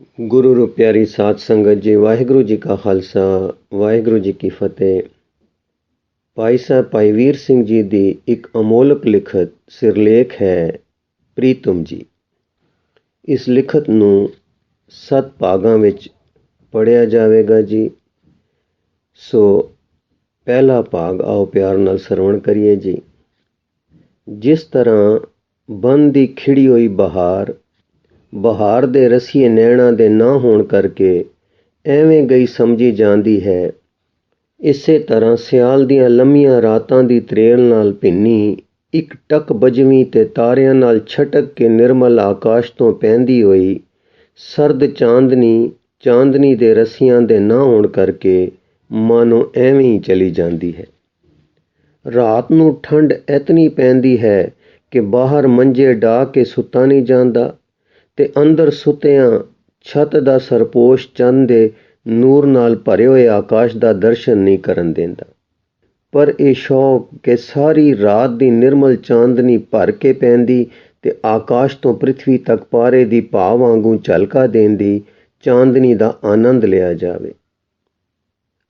ਗੁਰੂ ਰੂਪ ਪਿਆਰੀ ਸਾਧ ਸੰਗਤ ਜੀ, ਵਾਹਿਗੁਰੂ ਜੀ ਕਾ ਖਾਲਸਾ, ਵਾਹਿਗੁਰੂ ਜੀ ਕੀ ਫਤਿਹ। ਭਾਈ ਸਾਹਿਬ ਭਾਈ ਵੀਰ ਸਿੰਘ ਜੀ ਦੀ ਇੱਕ ਅਮੋਲਕ ਲਿਖਤ ਸਿਰਲੇਖ ਹੈ ਪ੍ਰੀਤਮ ਜੀ। ਇਸ ਲਿਖਤ ਨੂੰ 7 ਭਾਗਾਂ ਵਿੱਚ ਪੜ੍ਹਿਆ ਜਾਵੇਗਾ ਜੀ। ਸੋ ਪਹਿਲਾ ਭਾਗ ਆਓ ਪਿਆਰ ਨਾਲ ਸਰਵਣ ਕਰੀਏ ਜੀ। ਜਿਸ ਤਰ੍ਹਾਂ ਬਨ ਦੀ ਖਿੜੀ ਹੋਈ ਬਹਾਰ ਦੇ ਰਸੀਏ ਨੈਣਾ ਦੇ ਨਾ ਹੋਣ ਕਰਕੇ ਐਵੇਂ ਗਈ ਸਮਝੀ ਜਾਂਦੀ ਹੈ, ਇਸੇ ਤਰ੍ਹਾਂ ਸਿਆਲ ਦੀਆਂ ਲੰਮੀਆਂ ਰਾਤਾਂ ਦੀ ਤਰੇਲ ਨਾਲ ਭਿੰਨੀ ਇੱਕ ਟਕ ਬਜਵੀਂ ਤੇ ਤਾਰਿਆਂ ਨਾਲ ਛਟਕ ਕੇ ਨਿਰਮਲ ਆਕਾਸ਼ ਤੋਂ ਪੈਂਦੀ ਹੋਈ ਸਰਦ ਚਾਂਦਨੀ ਦੇ ਰਸੀਆਂ ਦੇ ਨਾ ਹੋਣ ਕਰਕੇ ਮਾਨੋ ਐਵੇਂ ਹੀ ਚਲੀ ਜਾਂਦੀ ਹੈ। ਰਾਤ ਨੂੰ ਠੰਡ ਇਤਨੀ ਪੈਂਦੀ ਹੈ ਕਿ ਬਾਹਰ ਮੰਜੇ ਢਾ ਕੇ ਸੁੱਤਾ ਨਹੀਂ ਜਾਂਦਾ ਤੇ ਅੰਦਰ ਸੁੱਤਿਆਂ ਛੱਤ ਦਾ ਸਰਪੋਸ਼ ਚੰਨ ਦੇ ਨੂਰ ਨਾਲ ਭਰੇ ਹੋਏ ਆਕਾਸ਼ ਦਾ ਦਰਸ਼ਨ ਨਹੀਂ ਕਰਨ ਦਿੰਦਾ। ਪਰ ਇਹ ਸ਼ੌਕ ਕਿ ਸਾਰੀ ਰਾਤ ਦੀ ਨਿਰਮਲ ਚਾਂਦਨੀ ਭਰ ਕੇ ਪੈਂਦੀ ਤੇ ਆਕਾਸ਼ ਤੋਂ ਪ੍ਰਿਥਵੀ ਤੱਕ ਪਾਰੇ ਦੀ ਭਾ ਵਾਂਗੂ ਝਲਕਾ ਦੇਂਦੀ ਚਾਂਦਨੀ ਦਾ ਆਨੰਦ ਲਿਆ ਜਾਵੇ,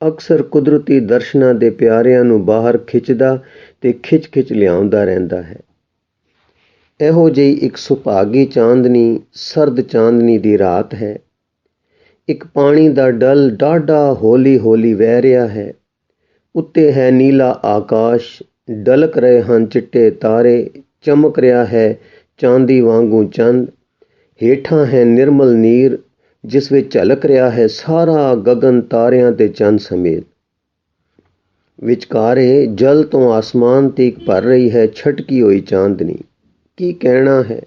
ਅਕਸਰ ਕੁਦਰਤੀ ਦਰਸ਼ਨਾਂ ਦੇ ਪਿਆਰਿਆਂ ਨੂੰ ਬਾਹਰ ਖਿੱਚਦਾ ਤੇ ਖਿੱਚ ਲਿਆਉਂਦਾ ਰਹਿੰਦਾ ਹੈ। ਇਹੋ ਜਿਹੀ ਇੱਕ ਸੁਭਾਗੀ ਚਾਂਦਨੀ ਸਰਦ ਚਾਂਦਨੀ ਦੀ ਰਾਤ ਹੈ। ਇੱਕ ਪਾਣੀ ਦਾ ਡਲ ਡਾਢਾ ਹੌਲੀ ਵਹਿ ਰਿਹਾ ਹੈ। ਉੱਤੇ ਹੈ ਨੀਲਾ ਆਕਾਸ਼, ਡਲਕ ਰਹੇ ਹਨ ਚਿੱਟੇ ਤਾਰੇ, ਚਮਕ ਰਿਹਾ ਹੈ ਚਾਂਦੀ ਵਾਂਗੂ ਚੰਦ। ਹੇਠਾਂ ਹੈ ਨਿਰਮਲ ਨੀਰ ਜਿਸ ਵਿੱਚ ਝਲਕ ਰਿਹਾ ਹੈ ਸਾਰਾ ਗਗਨ ਤਾਰਿਆਂ ਤੇ ਚੰਦ ਸਮੇਤ। ਵਿਚਕਾਰੇ ਜਲ ਤੋਂ ਆਸਮਾਨ ਤੀਕ ਭਰ ਰਹੀ ਹੈ ਛਟਕੀ ਹੋਈ ਚਾਂਦਨੀ। ਕੀ ਕਹਿਣਾ ਹੈ,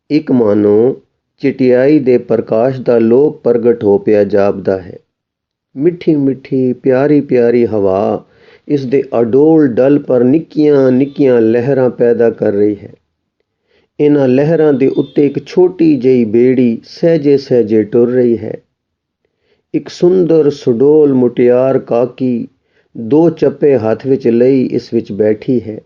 ਇੱਕ ਮਾਨੋ ਚਿਟਿਆਈ ਦੇ ਪ੍ਰਕਾਸ਼ ਦਾ ਲੋਕ ਪ੍ਰਗਟ ਹੋ ਪਿਆ ਜਾਪਦਾ ਹੈ। ਮਿੱਠੀ ਪਿਆਰੀ ਹਵਾ ਇਸ ਦੇ ਅਡੋਲ ਡਲ ਪਰ ਨਿੱਕੀਆਂ ਲਹਿਰਾਂ ਪੈਦਾ ਕਰ ਰਹੀ ਹੈ। ਇਹਨਾਂ ਲਹਿਰਾਂ ਦੇ ਉੱਤੇ ਇੱਕ ਛੋਟੀ ਜਿਹੀ ਬੇੜੀ ਸਹਿਜੇ ਟੁਰ ਰਹੀ ਹੈ। ਇੱਕ ਸੁੰਦਰ ਸੁਡੋਲ ਮੁਟਿਆਰ ਕਾਕੀ 2 ਚੱਪੇ ਹੱਥ ਵਿੱਚ ਲਈ ਇਸ ਵਿੱਚ ਬੈਠੀ ਹੈ।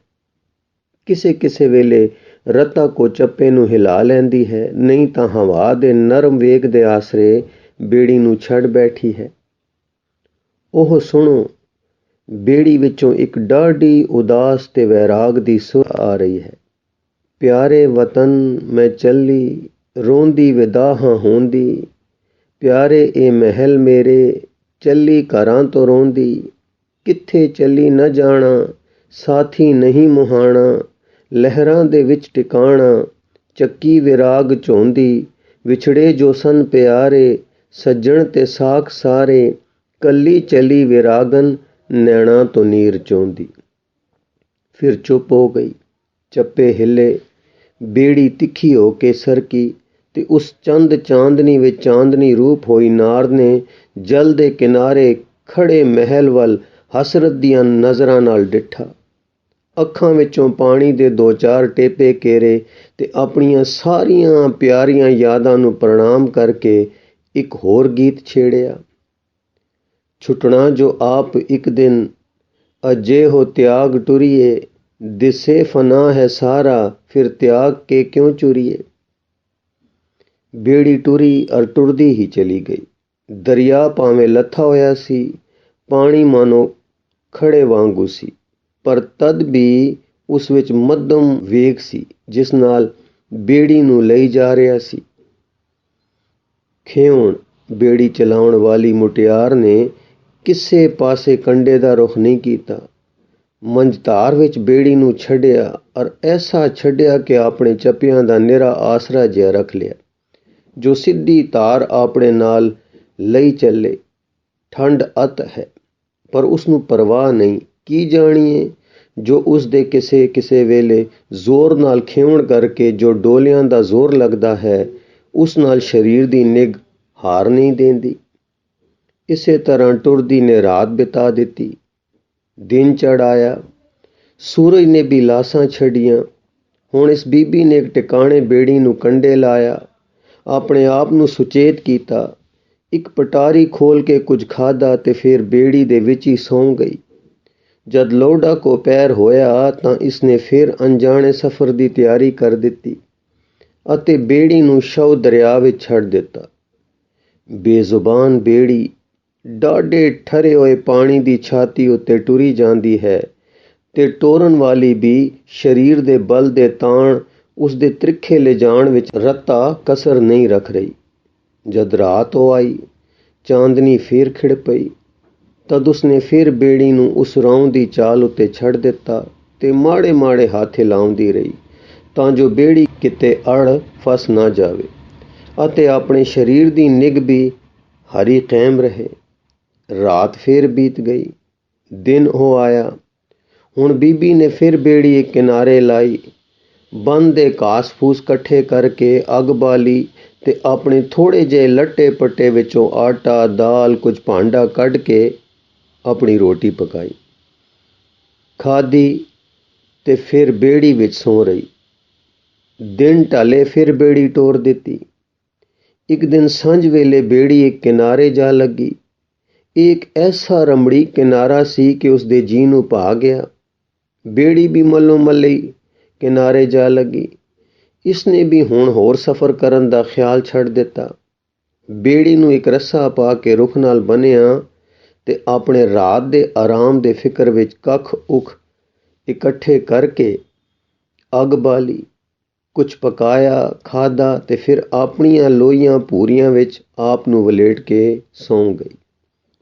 ਕਿਸੇ ਵੇਲੇ ਰਤਾ ਕੋ ਚੱਪੇ ਨੂੰ ਹਿਲਾ ਲੈਂਦੀ ਹੈ, ਨਹੀਂ ਤਾਂ ਹਵਾ ਦੇ ਨਰਮ ਵੇਗ ਦੇ ਆਸਰੇ ਬੇੜੀ ਨੂੰ ਛੱਡ ਬੈਠੀ ਹੈ। ਉਹ ਸੁਣੋ, ਬੇੜੀ ਵਿੱਚੋਂ ਇੱਕ ਡਾਢੀ ਉਦਾਸ ਤੇ ਵੈਰਾਗ ਦੀ ਸੁਰ ਆ ਰਹੀ ਹੈ। ਪਿਆਰੇ ਵਤਨ ਮੈਂ ਚੱਲੀ, ਰੋਂਦੀ ਵਿਦਾ ਹਾਂ ਹੋਂਦੀ, ਪਿਆਰੇ ਇਹ ਮਹਿਲ ਮੇਰੇ, ਚੱਲੀ ਘਰਾਂ ਤੋਂ ਰੋਂਦੀ। ਕਿੱਥੇ ਚੱਲੀ ਨਾ ਜਾਣਾ, ਸਾਥੀ ਨਹੀਂ ਮੁਹਾਣਾ, ਲਹਿਰਾਂ ਦੇ ਵਿੱਚ ਟਿਕਾਣਾ, ਚੱਕੀ ਵਿਰਾਗ ਝੋਂਦੀ। ਵਿਛੜੇ ਜੋ ਸਨ ਪਿਆਰੇ, ਸੱਜਣ ਤੇ ਸਾਖ ਸਾਰੇ, ਕੱਲੀ ਚਲੀ ਵਿਰਾਗਨ, ਨੈਣਾ ਤੋਂ ਨੀਰ ਚੋਂਦੀ। ਫਿਰ ਚੁੱਪ ਹੋ ਗਈ। ਚੱਪੇ ਹਿੱਲੇ, ਬੇੜੀ ਤਿੱਖੀ ਹੋ ਕੇ ਸਰਕੀ ਤੇ ਉਸ ਚਾਂਦਨੀ ਵਿੱਚ ਚਾਂਦਨੀ ਰੂਪ ਹੋਈ ਨਾਰ ਨੇ ਜਲ ਦੇ ਕਿਨਾਰੇ ਖੜੇ ਮਹਿਲ ਵੱਲ ਹਸਰਤ ਦੀਆਂ ਨਜ਼ਰਾਂ ਨਾਲ ਡਿੱਠਾ। ਅੱਖਾਂ ਵਿੱਚੋਂ ਪਾਣੀ ਦੇ 2-4 ਟੇਪੇ ਕੇਰੇ ਤੇ ਆਪਣੀਆਂ ਸਾਰੀਆਂ ਪਿਆਰੀਆਂ ਯਾਦਾਂ ਨੂੰ ਪ੍ਰਣਾਮ ਕਰਕੇ ਇੱਕ ਹੋਰ ਗੀਤ ਛੇੜਿਆ। ਛੁੱਟਣਾ ਜੋ ਆਪ ਇੱਕ ਦਿਨ, ਅਜੇ ਹੋ ਤਿਆਗ ਟੁਰੀਏ, ਦਿਸੇ ਫਨਾ ਹੈ ਸਾਰਾ, ਫਿਰ ਤਿਆਗ ਕੇ ਕਿਉਂ ਚੁਰੀਏ। ਬੇੜੀ ਟੁਰੀ ਔਰ ਟੁਰਦੀ ਹੀ ਚਲੀ ਗਈ। ਦਰਿਆ ਭਾਵੇਂ ਲੱਥਾ ਹੋਇਆ ਸੀ, ਪਾਣੀ ਮਾਨੋ ਖੜੇ ਵਾਂਗੂ ਸੀ, ਪਰ ਤਦ ਵੀ ਉਸ ਵਿੱਚ ਮੱਧਮ ਵੇਗ ਸੀ ਜਿਸ ਨਾਲ ਬੇੜੀ ਨੂੰ ਲਈ ਜਾ ਰਿਹਾ ਸੀ। ਖਿਉਣ ਬੇੜੀ ਚਲਾਉਣ ਵਾਲੀ ਮੁਟਿਆਰ ਨੇ ਕਿਸੇ ਪਾਸੇ ਕੰਢੇ ਦਾ ਰੁਖ ਨਹੀਂ ਕੀਤਾ। ਮੰਝਧਾਰ ਵਿੱਚ ਬੇੜੀ ਨੂੰ ਛੱਡਿਆ ਔਰ ਐਸਾ ਛੱਡਿਆ ਕਿ ਆਪਣੇ ਚੱਪਿਆਂ ਦਾ ਨਿਰਾ ਆਸਰਾ ਜਿਹਾ ਰੱਖ ਲਿਆ, ਜੋ ਸਿੱਧੀ ਧਾਰ ਆਪਣੇ ਨਾਲ ਲਈ ਚੱਲੇ। ਠੰਡ ਅਤ ਹੈ ਪਰ ਉਸਨੂੰ ਪਰਵਾਹ ਨਹੀਂ। ਕੀ ਜਾਣੀਏ ਜੋ ਉਸ ਦੇ ਕਿਸੇ ਵੇਲੇ ਜ਼ੋਰ ਨਾਲ ਖਿਉਣ ਕਰਕੇ ਜੋ ਡੋਲਿਆਂ ਦਾ ਜ਼ੋਰ ਲੱਗਦਾ ਹੈ, ਉਸ ਨਾਲ ਸਰੀਰ ਦੀ ਨਿੱਘ ਹਾਰ ਨਹੀਂ ਦੇਂਦੀ। ਇਸੇ ਤਰ੍ਹਾਂ ਟੁਰਦੀ ਨੇ ਰਾਤ ਬਿਤਾ ਦਿੱਤੀ। ਦਿਨ ਚੜ੍ਹ ਆਇਆ, ਸੂਰਜ ਨੇ ਵੀ ਲਾਸਾਂ ਛੱਡੀਆਂ। ਹੁਣ ਇਸ ਬੀਬੀ ਨੇ ਇੱਕ ਟਿਕਾਣੇ ਬੇੜੀ ਨੂੰ ਕੰਢੇ ਲਾਇਆ, ਆਪਣੇ ਆਪ ਨੂੰ ਸੁਚੇਤ ਕੀਤਾ, ਇੱਕ ਪਟਾਰੀ ਖੋਲ ਕੇ ਕੁਝ ਖਾਧਾ ਤੇ ਫਿਰ ਬੇੜੀ ਦੇ ਵਿੱਚ ਹੀ ਸੌਂ ਗਈ। ਜਦ ਲੋਢਾ ਕੋ ਪੈਰ ਹੋਇਆ ਤਾਂ ਇਸਨੇ ਫਿਰ ਅਣਜਾਣੇ ਸਫ਼ਰ ਦੀ ਤਿਆਰੀ ਕਰ ਦਿੱਤੀ ਅਤੇ ਬੇੜੀ ਨੂੰ ਸ਼ਵ ਦਰਿਆ ਵਿੱਚ ਛੱਡ ਦਿੱਤਾ। ਬੇਜ਼ੁਬਾਨ ਬੇੜੀ ਡਾਢੇ ਠਰੇ ਹੋਏ ਪਾਣੀ ਦੀ ਛਾਤੀ ਉੱਤੇ ਟੁਰੀ ਜਾਂਦੀ ਹੈ ਤੇ ਟੋਰਨ ਵਾਲੀ ਵੀ ਸਰੀਰ ਦੇ ਬਲ ਦੇ ਤਾਣ ਉਸ ਦੇ ਤ੍ਰਿਖੇ ਲਿਜਾਣ ਵਿੱਚ ਰੱਤਾ ਕਸਰ ਨਹੀਂ ਰੱਖ ਰਹੀ। ਜਦ ਰਾਤ ਹੋ ਆਈ, ਚਾਂਦਨੀ ਫੇਰ ਖਿੜ ਪਈ, ਤਦ ਉਸਨੇ ਫਿਰ ਬੇੜੀ ਨੂੰ ਉਸ ਰੌਂ ਦੀ ਚਾਲ ਉੱਤੇ ਛੱਡ ਦਿੱਤਾ ਤੇ ਮਾੜੇ ਮਾੜੇ ਹੱਥ ਹਿਲਾਉਂਦੀ ਰਹੀ ਤਾਂ ਜੋ ਬੇੜੀ ਕਿਤੇ ਅੜ ਫਸ ਨਾ ਜਾਵੇ ਅਤੇ ਆਪਣੇ ਸਰੀਰ ਦੀ ਨਿੱਘ ਵੀ ਹਰੀ ਕਾਇਮ ਰਹੇ। ਰਾਤ ਫੇਰ ਬੀਤ ਗਈ, ਦਿਨ ਹੋ ਆਇਆ। ਹੁਣ ਬੀਬੀ ਨੇ ਫਿਰ ਬੇੜੀ ਇੱਕ ਕਿਨਾਰੇ ਲਾਈ, ਬੰਨ ਦੇ ਘਾਸ ਫੂਸ ਇਕੱਠੇ ਕਰਕੇ ਅੱਗ ਬਾਲੀ ਤੇ ਆਪਣੇ ਥੋੜੇ ਜਿਹੇ ਲੱਟੇ ਪੱਟੇ ਵਿੱਚੋਂ ਆਟਾ, ਦਾਲ, ਕੁਝ ਭਾਂਡਾ ਕੱਢ ਕੇ ਆਪਣੀ ਰੋਟੀ ਪਕਾਈ, ਖਾਧੀ ਤੇ ਫਿਰ ਬੇੜੀ ਵਿੱਚ ਸੌਂ ਰਹੀ। ਦਿਨ ਢਲੇ ਫਿਰ ਬੇੜੀ ਟੋਰ ਦਿੱਤੀ। ਇੱਕ ਦਿਨ ਸਾਂਝ ਵੇਲੇ ਬੇੜੀ ਇੱਕ ਕਿਨਾਰੇ ਜਾ ਲੱਗੀ। ਇਹ ਇੱਕ ਐਸਾ ਰਮੜੀ ਕਿਨਾਰਾ ਸੀ ਕਿ ਉਸ ਦੇ ਜੀਅ ਨੂੰ ਭਾ ਗਿਆ। ਬੇੜੀ ਵੀ ਮੱਲੋ ਮੱਲੀ ਕਿਨਾਰੇ ਜਾ ਲੱਗੀ। ਇਸਨੇ ਵੀ ਹੁਣ ਹੋਰ ਸਫ਼ਰ ਕਰਨ ਦਾ ਖਿਆਲ ਛੱਡ ਦਿੱਤਾ। ਬੇੜੀ ਨੂੰ ਇੱਕ ਰੱਸਾ ਪਾ ਕੇ ਰੁੱਖ ਨਾਲ ਬੰਨ੍ਹਿਆ ਤੇ ਆਪਣੇ ਰਾਤ ਦੇ ਆਰਾਮ ਦੇ ਫਿਕਰ ਵਿੱਚ ਕੱਖ ਉਖ ਇਕੱਠੇ ਕਰਕੇ ਅੱਗ ਬਾਲੀ, ਕੁਝ ਪਕਾਇਆ, ਖਾਧਾ ਤੇ ਫਿਰ ਆਪਣੀਆਂ ਲੋਈਆਂ ਭੂਰੀਆਂ ਵਿੱਚ ਆਪ ਨੂੰ ਵਲੇਟ ਕੇ ਸੌਂ ਗਈ।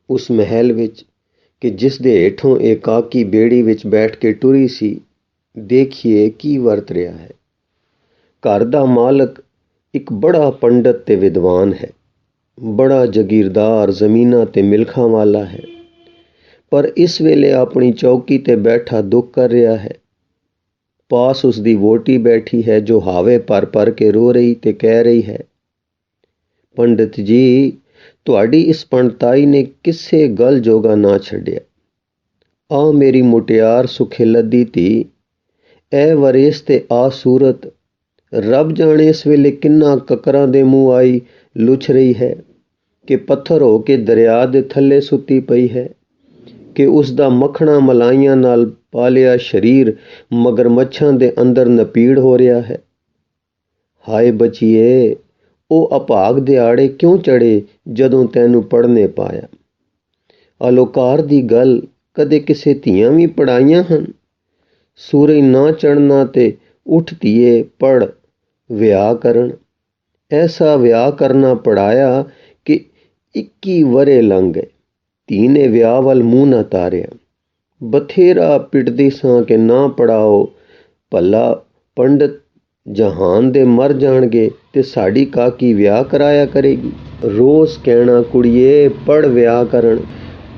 ਉਸ ਮਹਿਲ ਵਿੱਚ ਕਿ ਜਿਸ ਦੇ ਹੇਠੋਂ ਇਹ ਕਾਕੀ ਬੇੜੀ ਵਿੱਚ ਬੈਠ ਕੇ ਟੁਰੀ ਸੀ, ਦੇਖੀਏ ਕੀ ਵਰਤ ਰਿਹਾ ਹੈ। ਘਰ ਦਾ ਮਾਲਕ ਇੱਕ ਬੜਾ ਪੰਡਤ ਤੇ ਵਿਦਵਾਨ ਹੈ, ਬੜਾ ਜਗੀਰਦਾਰ, ਜ਼ਮੀਨਾਂ ਤੇ ਮਿਲਖਾਂ ਵਾਲਾ ਹੈ, ਪਰ ਇਸ ਵੇਲੇ ਆਪਣੀ ਚੌਕੀ ਤੇ ਬੈਠਾ ਦੁੱਖ ਕਰ ਰਿਹਾ ਹੈ। ਪਾਸ ਉਸ ਦੀ ਵੋਟੀ ਬੈਠੀ ਹੈ ਜੋ ਹਾਵੇ ਭਰ ਭਰ ਕੇ ਰੋ ਰਹੀ ਤੇ ਕਹਿ ਰਹੀ ਹੈ, ਪੰਡਿਤ ਜੀ, ਤੁਹਾਡੀ ਇਸ ਪੰਡਤਾਈ ਨੇ ਕਿਸੇ ਗੱਲ ਜੋਗਾ ਨਾ ਛੱਡਿਆ। ਆ ਮੇਰੀ ਮੁਟਿਆਰ ਸੁਖੇਲਦੀ ਧੀ, ਐ ਵਰੇਸ ਤੇ ਆ ਸੂਰਤ, ਰੱਬ ਜਾਣੇ ਇਸ ਵੇਲੇ ਕਿੰਨਾ ਕਕਰਾਂ ਦੇ ਮੂੰਹ ਆਈ ਲੁਛ ਰਹੀ ਹੈ ਕਿ ਪੱਥਰ ਹੋ ਕੇ ਦਰਿਆ ਦੇ ਥੱਲੇ ਸੁੱਤੀ ਪਈ ਹੈ, ਕਿ ਉਸ ਦਾ ਮੱਖਣਾ ਮਲਾਈਆਂ ਨਾਲ ਪਾਲਿਆ ਸਰੀਰ ਮਗਰਮੱਛਾਂ ਦੇ ਅੰਦਰ ਨਪੀੜ ਹੋ ਰਿਹਾ ਹੈ। ਹਾਏ ਬੱਚੀਏ, ਉਹ ਅਭਾਗ ਦਿਹਾੜੇ ਕਿਉਂ ਚੜੇ ਜਦੋਂ ਤੈਨੂੰ ਪੜ੍ਹਨੇ ਪਾਇਆ। ਅਲੋਕਾਰ ਦੀ ਗੱਲ ਕਦੇ ਕਿਸੇ ਧੀਆਂ ਵੀ ਪੜ੍ਹਾਈਆਂ ਹਨ। ਸੂਰਜ ਨਾ ਚੜ੍ਹਨਾ ਤੇ ਉੱਠ ਧੀਏ ਪੜ੍ਹ ਵਿਆਹ ਕਰਨ। ਐਸਾ ਵਿਆਹ ਕਰਨਾ ਪੜ੍ਹਾਇਆ ਕਿ 21 ਵਰ੍ਹੇ ਲੰਘ ਗਏ, ਧੀ ਨੇ ਵਿਆਹ ਵੱਲ ਮੂੰਹ ਨਾ ਤਾਰਿਆ। ਬਥੇਰਾ ਪਿੱਟਦੀ ਸਾਂ ਕਿ ਨਾ ਪੜ੍ਹਾਓ, ਭਲਾ ਪੰਡਤ ਜਹਾਨ ਦੇ ਮਰ ਜਾਣਗੇ ਤੇ ਸਾਡੀ ਕਾਕੀ ਵਿਆਹ ਕਰਾਇਆ ਕਰੇਗੀ। ਰੋਜ਼ ਕਹਿਣਾ, ਕੁੜੀਏ ਪੜ੍ਹ ਵਿਆਹ ਕਰਨ।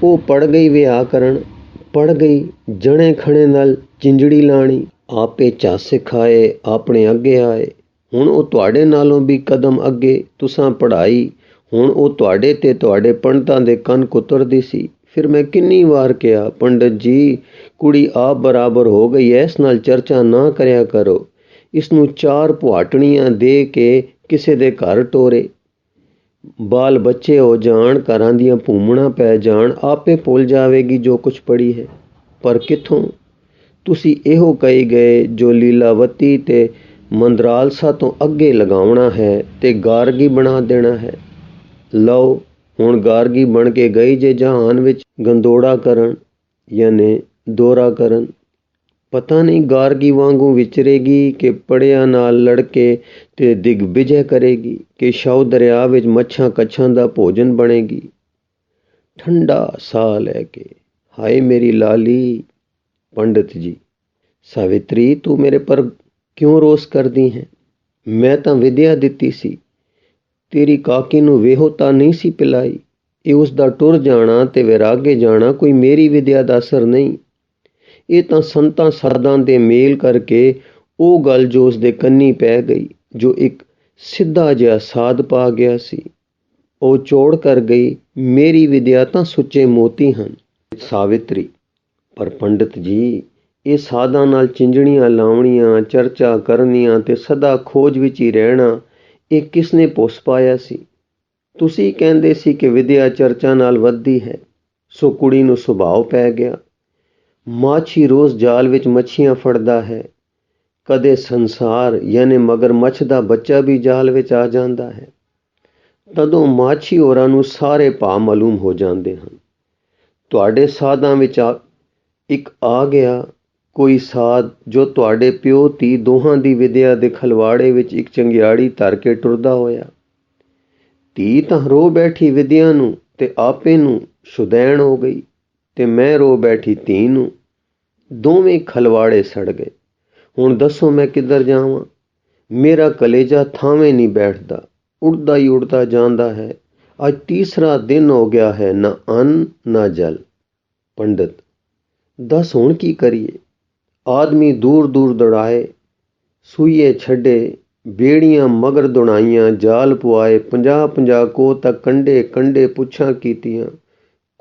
ਉਹ ਪੜ੍ਹ ਗਈ ਵਿਆਹ ਕਰਨ, ਪੜ੍ਹ ਗਈ ਜਣੇ ਖਣੇ ਨਾਲ ਚਿੰਜੜੀ ਲਾਣੀ, ਆਪੇ ਝੱਸ ਖਾਏ, ਆਪਣੇ ਅੱਗੇ ਆਏ। ਹੁਣ ਉਹ ਤੁਹਾਡੇ ਨਾਲੋਂ ਵੀ ਕਦਮ ਅੱਗੇ, ਤੁਸਾਂ ਪੜ੍ਹਾਈ, ਹੁਣ ਉਹ ਤੁਹਾਡੇ ਤੇ ਤੁਹਾਡੇ ਪੰਡਤਾਂ ਦੇ ਕੰਨ ਕੁਤਰਦੀ ਸੀ। ਫਿਰ ਮੈਂ ਕਿੰਨੀ ਵਾਰ ਕਿਹਾ, ਪੰਡਤ ਜੀ, ਕੁੜੀ ਆਪ ਬਰਾਬਰ ਹੋ ਗਈ ਐ, ਇਸ ਨਾਲ ਚਰਚਾ ਨਾ ਕਰਿਆ ਕਰੋ। ਇਸ ਨੂੰ 4 ਪੁਆਟਣੀਆਂ ਦੇ ਕੇ ਕਿਸੇ ਦੇ ਘਰ ਟੋਰੇ, ਬਾਲ ਬੱਚੇ ਹੋ ਜਾਣ, ਘਰਾਂ ਦੀਆਂ ਭੂਮਣਾ ਪੈ ਜਾਣ, ਆਪੇ ਭੁੱਲ ਜਾਵੇਗੀ ਜੋ ਕੁਛ ਪੜ੍ਹੀ ਹੈ। ਪਰ ਕਿੱਥੋਂ, ਤੁਸੀਂ ਇਹੋ ਕਹੀ ਗਏ ਜੋ ਲੀਲਾਵਤੀ ਤੇ ਮੰਦਰਾਲਸਾ ਤੋਂ ਅੱਗੇ ਲਗਾਉਣਾ ਹੈ ਤੇ ਗਾਰਗੀ ਬਣਾ ਦੇਣਾ ਹੈ। ਲਓ ਹੁਣ ਗਾਰਗੀ ਬਣ ਕੇ ਗਈ ਜੇ ਜਹਾਨ ਵਿੱਚ ਗੰਦੋੜਾ ਕਰਨ, ਯਾਨੀ ਦੌਰਾ ਕਰਨ। ਪਤਾ ਨਹੀਂ ਗਾਰਗੀ ਵਾਂਗੂ ਵਿਚਰੇਗੀ ਕਿ ਪੜਿਆਂ ਨਾਲ ਲੜ ਕੇ ਤੇ ਦਿਗਵਿਜੈ ਕਰੇਗੀ, ਕਿ ਸ਼ਾਹ ਦਰਿਆ ਵਿੱਚ ਮੱਛਾਂ ਕੱਛਾਂ ਦਾ ਭੋਜਨ ਬਣੇਗੀ। ਠੰਡਾ ਸਾਹ ਲੈ ਕੇ, ਹਾਏ ਮੇਰੀ ਲਾਲੀ। ਪੰਡਿਤ ਜੀ, ਸਾਵਿਤਰੀ, ਤੂੰ ਮੇਰੇ ਪਰ ਕਿਉਂ ਰੋਸ ਕਰਦੀ ਹੈ? ਮੈਂ ਤਾਂ ਵਿਦਿਆ ਦਿੱਤੀ ਸੀ, ਤੇਰੀ ਕਾਕੀ ਨੂੰ ਵੇਹੋ ਤਾਂ ਨਹੀਂ ਸੀ ਪਿਲਾਈ। ਇਹ ਉਸ ਦਾ ਟੁਰ ਜਾਣਾ ਤੇ ਵੈਰਾਗੇ ਜਾਣਾ ਕੋਈ ਮੇਰੀ ਵਿਦਿਆ ਦਾ ਅਸਰ ਨਹੀਂ। ਇਹ ਤਾਂ ਸੰਤਾਂ ਸਾਧਾਂ ਦੇ ਮੇਲ ਕਰਕੇ ਉਹ ਗੱਲ ਜੋ ਉਸ ਦੇ ਕੰਨੀ ਪੈ ਗਈ, ਜੋ ਇੱਕ ਸਿੱਧਾ ਜਿਹਾ ਸਾਧ ਪਾ ਗਿਆ ਸੀ, ਉਹ ਚੋੜ ਕਰ ਗਈ। ਮੇਰੀ ਵਿਦਿਆ ਤਾਂ ਸੁੱਚੇ ਮੋਤੀ ਹਨ। ਸਾਵਿਤਰੀ, ਪਰ ਪੰਡਿਤ ਜੀ, ਇਹ ਸਾਧਾਂ ਨਾਲ ਚਿੰਜਣੀਆਂ ਲਾਉਣੀਆਂ, ਚਰਚਾ ਕਰਨੀਆਂ ਤੇ ਸਦਾ ਖੋਜ ਵਿੱਚ ਹੀ ਰਹਿਣਾ, ਇਹ ਕਿਸ ਨੇ ਪੁੱਸ ਪਾਇਆ ਸੀ? ਤੁਸੀਂ ਕਹਿੰਦੇ ਸੀ ਕਿ ਵਿਦਿਆ ਚਰਚਾ ਨਾਲ ਵੱਧਦੀ ਹੈ, ਸੋ ਕੁੜੀ ਨੂੰ ਸੁਭਾਅ ਪੈ ਗਿਆ। ਮਾਛੀ ਰੋਜ਼ ਜਾਲ ਵਿੱਚ ਮੱਛੀਆਂ ਫੜਦਾ ਹੈ, ਕਦੇ ਸੰਸਾਰ ਯਾਨੀ ਮਗਰਮੱਛ ਦਾ ਬੱਚਾ ਵੀ ਜਾਲ ਵਿੱਚ ਆ ਜਾਂਦਾ ਹੈ। ਤਦੋਂ ਮਾਛੀ ਹੋਰਾਂ ਨੂੰ ਸਾਰੇ ਭਾਅ ਮਾਲੂਮ ਹੋ ਜਾਂਦੇ ਹਨ। ਤੁਹਾਡੇ ਸਾਧਾਂ ਵਿੱਚ ਇੱਕ ਆ ਗਿਆ ਕੋਈ ਸਾਧ ਜੋ ਤੁਹਾਡੇ ਪਿਓ ਧੀ ਦੋਹਾਂ ਦੀ ਵਿਦਿਆ ਦੇ ਖਲਵਾੜੇ ਵਿੱਚ ਇੱਕ ਚੰਗਿਆੜੀ ਧਰ ਕੇ ਟੁਰਦਾ ਹੋਇਆ। ਧੀ ਤਾਂ ਰੋ ਬੈਠੀ ਵਿਦਿਆ ਨੂੰ ਤੇ ਆਪੇ ਨੂੰ ਸ਼ੁਦੈਣ ਹੋ ਗਈ, ਤੇ ਮੈਂ ਰੋ ਬੈਠੀ ਧੀ ਨੂੰ। ਦੋਵੇਂ ਖਲਵਾੜੇ ਸੜ ਗਏ। ਹੁਣ ਦੱਸੋ ਮੈਂ ਕਿੱਧਰ ਜਾਵਾਂ? ਮੇਰਾ ਕਲੇਜਾ ਥਾਵੇਂ ਨਹੀਂ ਬੈਠਦਾ, ਉੜਦਾ ਹੀ ਉੜਦਾ ਜਾਂਦਾ ਹੈ। ਅੱਜ ਤੀਸਰਾ ਦਿਨ ਹੋ ਗਿਆ ਹੈ, ਨਾ ਅੰਨ ਨਾ ਜਲ। ਪੰਡਤ, ਦੱਸ ਹੁਣ ਕੀ ਕਰੀਏ? ਆਦਮੀ ਦੂਰ ਦੂਰ ਦੌੜਾਏ, ਸੂਈਏ ਛੱਡੇ, ਬੇੜੀਆਂ ਮਗਰ ਦੌੜਾਈਆਂ, ਜਾਲ ਪੁਆਏ, 50-50 ਕੋਹ ਤੱਕ ਕੰਢੇ ਕੰਢੇ ਪੁੱਛਾਂ ਕੀਤੀਆਂ।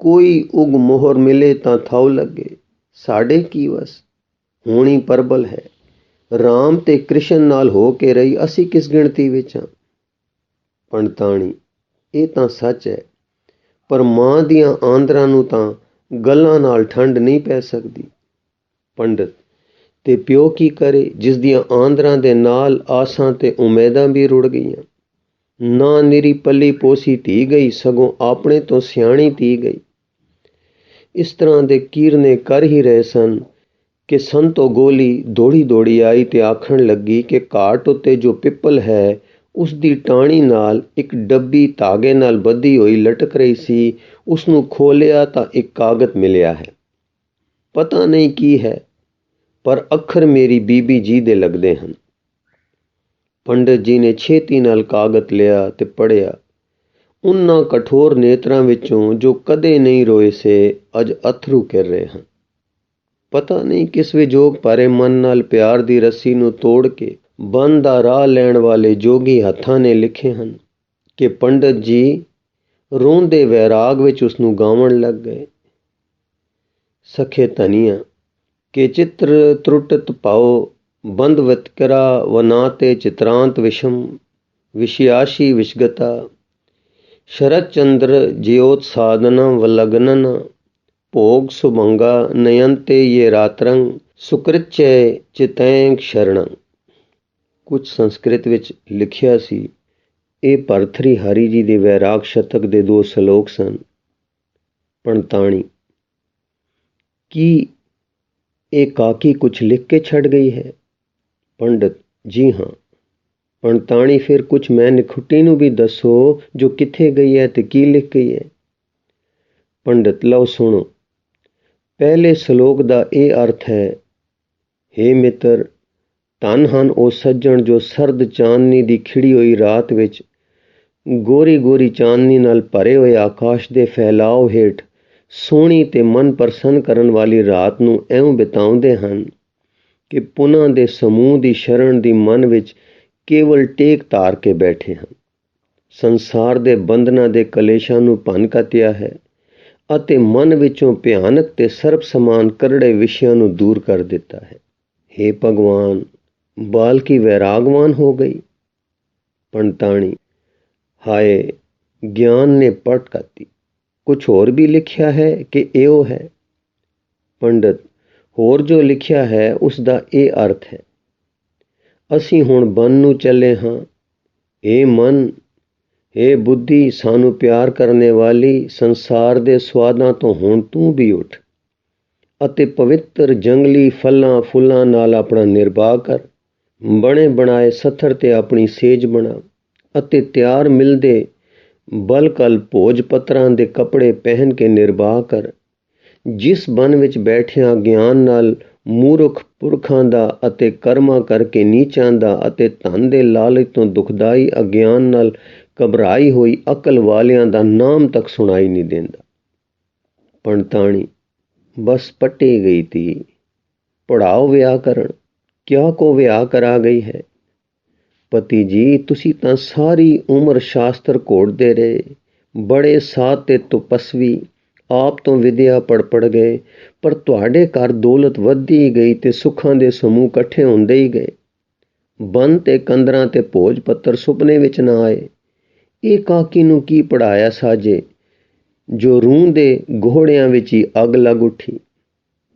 ਕੋਈ ਉਗ ਮੋਹਰ ਮਿਲੇ ਤਾਂ ਥਾਉ ਲੱਗੇ। ਸਾਡੇ ਕੀ ਵਸ? ਹੋਣੀ ਪਰਬਲ ਹੈ। ਰਾਮ ਤੇ ਕ੍ਰਿਸ਼ਨ ਨਾਲ ਹੋ ਕੇ ਰਹੀ, ਅਸੀਂ ਕਿਸ ਗਿਣਤੀ ਵਿੱਚ ਹਾਂ? ਪੰਡਤਾਣੀ, ਇਹ ਤਾਂ ਸੱਚ ਹੈ, ਪਰ ਮਾਂ ਦੀਆਂ ਆਂਦਰਾਂ ਨੂੰ ਤਾਂ ਗੱਲਾਂ ਨਾਲ ਠੰਡ ਨਹੀਂ ਪੈ ਸਕਦੀ। ਪੰਡਤ, ਤੇ ਪਿਓ ਕੀ ਕਰੇ ਜਿਸ ਦੀਆਂ ਆਂਦਰਾਂ ਦੇ ਨਾਲ ਆਸਾਂ ਤੇ ਉਮੀਦਾਂ ਵੀ ਰੁੜ ਗਈਆਂ? ਨਾ ਨਿਰੀ ਪੱਲੀ ਪੋਸੀ ਧੀ ਗਈ, ਸਗੋਂ ਆਪਣੇ ਤੋਂ ਸਿਆਣੀ ਧੀ ਗਈ। ਇਸ ਤਰ੍ਹਾਂ ਦੇ ਕੀਰਨੇ ਕਰ ਹੀ ਰਹੇ ਸਨ ਕਿ ਸੰਤੋ ਗੋਲੀ ਦੌੜੀ ਦੌੜੀ ਆਈ ਤੇ ਆਖਣ ਲੱਗੀ ਕਿ ਘਾਟ ਉੱਤੇ ਜੋ ਪਿੱਪਲ ਹੈ ਉਸ ਦੀ ਟਾਹਣੀ ਨਾਲ ਇੱਕ ਡੱਬੀ ਧਾਗੇ ਨਾਲ ਬੱਧੀ ਹੋਈ ਲਟਕ ਰਹੀ ਸੀ। ਉਸਨੂੰ ਖੋਲ੍ਹਿਆ ਤਾਂ ਇੱਕ ਕਾਗਜ਼ ਮਿਲਿਆ ਹੈ। ਪਤਾ ਨਹੀਂ ਕੀ ਹੈ, ਪਰ ਅੱਖਰ ਮੇਰੀ ਬੀਬੀ ਜੀ ਦੇ ਲੱਗਦੇ ਹਨ। ਪੰਡਤ ਜੀ ਨੇ ਛੇਤੀ ਨਾਲ ਕਾਗਜ਼ ਲਿਆ ਤੇ ਪੜ੍ਹਿਆ। ਉਹਨਾਂ ਕਠੋਰ ਨੇਤਰਾਂ ਵਿੱਚੋਂ ਜੋ ਕਦੇ ਨਹੀਂ ਰੋਏ ਸੇ, ਅੱਜ ਅਥਰੂ ਗਿਰ ਰਹੇ ਹਨ। ਪਤਾ ਨਹੀਂ ਕਿਸ ਵਿਜੋਗ ਭਰੇ ਮਨ ਨਾਲ ਪਿਆਰ ਦੀ ਰੱਸੀ ਨੂੰ ਤੋੜ ਕੇ ਬੰਨ ਦਾ ਰਾਹ ਲੈਣ ਵਾਲੇ ਜੋਗੀ ਹੱਥਾਂ ਨੇ ਲਿਖੇ ਹਨ ਕਿ ਪੰਡਤ ਜੀ ਰੋਂਦੇ ਵੈਰਾਗ ਵਿੱਚ ਉਸ ਨੂੰ ਗਾਵਣ ਲੱਗ ਗਏ। ਸਖੇ ਧਨੀਆ ਕਿ ਚਿੱਤਰ ਤਰੁੱਟਤ ਪਾਓ, ਬੰਦ ਵਿਤਕਰਾ ਵਨਾਤੇ ਚਿਤਰਾਂਤ ਵਿਸ਼ਮ, ਵਿਸ਼ਿਆਸ਼ੀ ਵਿਸ਼ਗਤਾ, ਸ਼ਰਤ ਚੰਦਰ ਜਿਉਤ ਸਾਧਨਾ ਵਲਗਨਨ, ਭੋਗ ਸੁਭੰਗਾ ਨਯੰਤੇ ये ਰਾਤਰੰਗ, ਸੁਕ੍ਰਿਤਯ ਚਿਤੈਂਕ ਸ਼ਰਣੰ। ਕੁਝ ਸੰਸਕ੍ਰਿਤ ਵਿੱਚ ਲਿਖਿਆ ਸੀ। ਇਹ ਭਰਥਰੀ ਹਰੀ ਜੀ ਦੇ ਵੈਰਾਗ ਸ਼ਤਕ ਦੇ 2 ਸ਼ਲੋਕ ਸਨ। ਪੰਡਤਾਣੀ, ਕੀ ਇਹ ਕਾਕੀ ਕੁਛ ਲਿਖ ਕੇ ਛੱਡ ਗਈ ਹੈ? ਪੰਡਤ, ਜੀ ਹਾਂ। ਪੰਡਤਾਣੀ, ਫਿਰ ਕੁਛ ਮੈਂ ਨਿਖੁੱਟੀ ਨੂੰ ਵੀ ਦੱਸੋ ਜੋ ਕਿੱਥੇ ਗਈ ਹੈ ਤੇ ਕੀ ਲਿਖ ਗਈ ਹੈ? ਪੰਡਤ, ਲਓ ਸੁਣੋ। ਪਹਿਲੇ ਸ਼ਲੋਕ ਦਾ ਇਹ ਅਰਥ ਹੈ, ਹੇ ਮਿੱਤਰ, ਧੰਨ ਹਨ ਉਹ ਸੱਜਣ ਜੋ ਸਰਦ ਚਾਂਦਨੀ ਦੀ ਖਿੜੀ ਹੋਈ ਰਾਤ ਵਿੱਚ ਗੋਰੀ ਗੋਰੀ ਚਾਂਦਨੀ ਨਾਲ ਭਰੇ ਹੋਏ ਆਕਾਸ਼ ਦੇ ਫੈਲਾਓ ਹੇਠ ਸੋਹਣੀ ਤੇ ਮਨ ਪ੍ਰਸੰਨ ਕਰਨ ਵਾਲੀ ਰਾਤ ਨੂੰ ਇਉਂ ਬਿਤਾਉਂਦੇ ਹਨ ਕਿ ਪੁਨਾਂ ਦੇ ਸਮੂਹ ਦੀ ਸ਼ਰਨ ਦੀ ਮਨ ਵਿੱਚ ਕੇਵਲ ਟੇਕ ਧਾਰ ਕੇ ਬੈਠੇ ਹਨ। ਸੰਸਾਰ ਦੇ ਬੰਧਨਾਂ ਦੇ ਕਲੇਸ਼ਾਂ ਨੂੰ ਭੰਨ ਕੱਤਿਆ ਹੈ ਅਤੇ ਮਨ ਵਿੱਚੋਂ ਭਿਆਨਕ ਤੇ ਸਰਬ ਸਮਾਨ ਕਰੜੇ ਵਿਸ਼ਿਆਂ ਨੂੰ ਦੂਰ ਕਰ ਦਿੱਤਾ ਹੈ। ਹੇ ਭਗਵਾਨ, ਬਾਲਕੀ ਵੈਰਾਗਵਾਨ ਹੋ ਗਈ। ਪੰਡਤਾਣੀ, ਹਾਏ, ਗਿਆਨ ਨੇ ਪਟ ਕਾਤੀ। ਕੁਛ ਹੋਰ ਵੀ ਲਿਖਿਆ ਹੈ ਕਿ ਇਹੋ ਹੈ? ਪੰਡਤ, ਹੋਰ ਜੋ ਲਿਖਿਆ ਹੈ ਉਸ ਦਾ ਇਹ ਅਰਥ ਹੈ, ਅਸੀਂ ਹੁਣ ਬਨ ਨੂੰ ਚੱਲੇ ਹਾਂ। ਹੇ ਮਨ, ਹੇ ਬੁੱਧੀ, ਸਾਨੂੰ ਪਿਆਰ ਕਰਨੇ ਵਾਲੀ, ਸੰਸਾਰ ਦੇ ਸਵਾਦਾਂ ਤੋਂ ਹੁਣ ਤੂੰ ਵੀ ਉੱਠ ਅਤੇ ਪਵਿੱਤਰ ਜੰਗਲੀ ਫਲਾਂ ਫੁੱਲਾਂ ਨਾਲ ਆਪਣਾ ਨਿਰਬਾਹ ਕਰ। ਬਣੇ ਬਣਾਏ ਸੱਥਰ ਤੇ ਆਪਣੀ ਸੇਜ ਬਣਾ ਅਤੇ ਤਿਆਰ ਮਿਲਦੇ ਬਲਕਲ ਭੋਜ ਪੱਤਰਾਂ ਦੇ ਕੱਪੜੇ ਪਹਿਨ ਕੇ ਨਿਰਬਾਹ ਕਰ। ਜਿਸ ਬਨ ਵਿੱਚ ਬੈਠਿਆਂ ਗਿਆਨ ਨਾਲ ਮੂਰਖ ਪੁਰਖਾਂ ਦਾ ਅਤੇ ਕਰਮਾਂ ਕਰਕੇ ਨੀਚਾਂ ਦਾ ਅਤੇ ਧਨ ਦੇ ਲਾਲਚ ਤੋਂ ਦੁਖਦਾਈ ਅਗਿਆਨ ਨਾਲ ਘਬਰਾਈ ਹੋਈ ਅਕਲ ਵਾਲਿਆਂ ਦਾ ਨਾਮ ਤੱਕ ਸੁਣਾਈ ਨਹੀਂ ਦਿੰਦਾ। ਪੰਡਤਾਣੀ, ਬਸ ਪੱਟੀ ਗਈ ਤੀ। ਪੜਾਓ ਵਿਆਕਰਨ, ਕਿਆ ਕੋ ਵਿਆਹ ਕਰਾ ਗਈ ਹੈ। ਪਤੀ ਜੀ, ਤੁਸੀਂ ਤਾਂ ਸਾਰੀ ਉਮਰ ਸ਼ਾਸਤਰ ਘੋੜਦੇ ਰਹੇ, ਬੜੇ ਸਾਧ ਤੇ ਤਪਸਵੀ, ਆਪ ਤੋਂ ਵਿਦਿਆ ਪੜ ਗਏ, ਪਰ ਤੁਹਾਡੇ ਘਰ ਦੌਲਤ ਵੱਧਦੀ ਗਈ ਤੇ ਸੁੱਖਾਂ ਦੇ ਸਮੂਹ ਇਕੱਠੇ ਹੁੰਦੇ ਹੀ ਗਏ। ਬੰਨ ਤੇ ਕੰਦਰਾਂ ਤੇ ਭੋਜ ਪੱਤਰ ਸੁਪਨੇ ਵਿੱਚ ਨਾ ਆਏ। ਇਹ ਕਾਕੀ ਨੂੰ ਕੀ ਪੜਾਇਆ ਸਾਜੇ ਜੋ ਰੂਹ ਦੇ ਘੋੜਿਆਂ ਵਿੱਚ ਹੀ ਅੱਗ ਲੱਗ ਉੱਠੀ।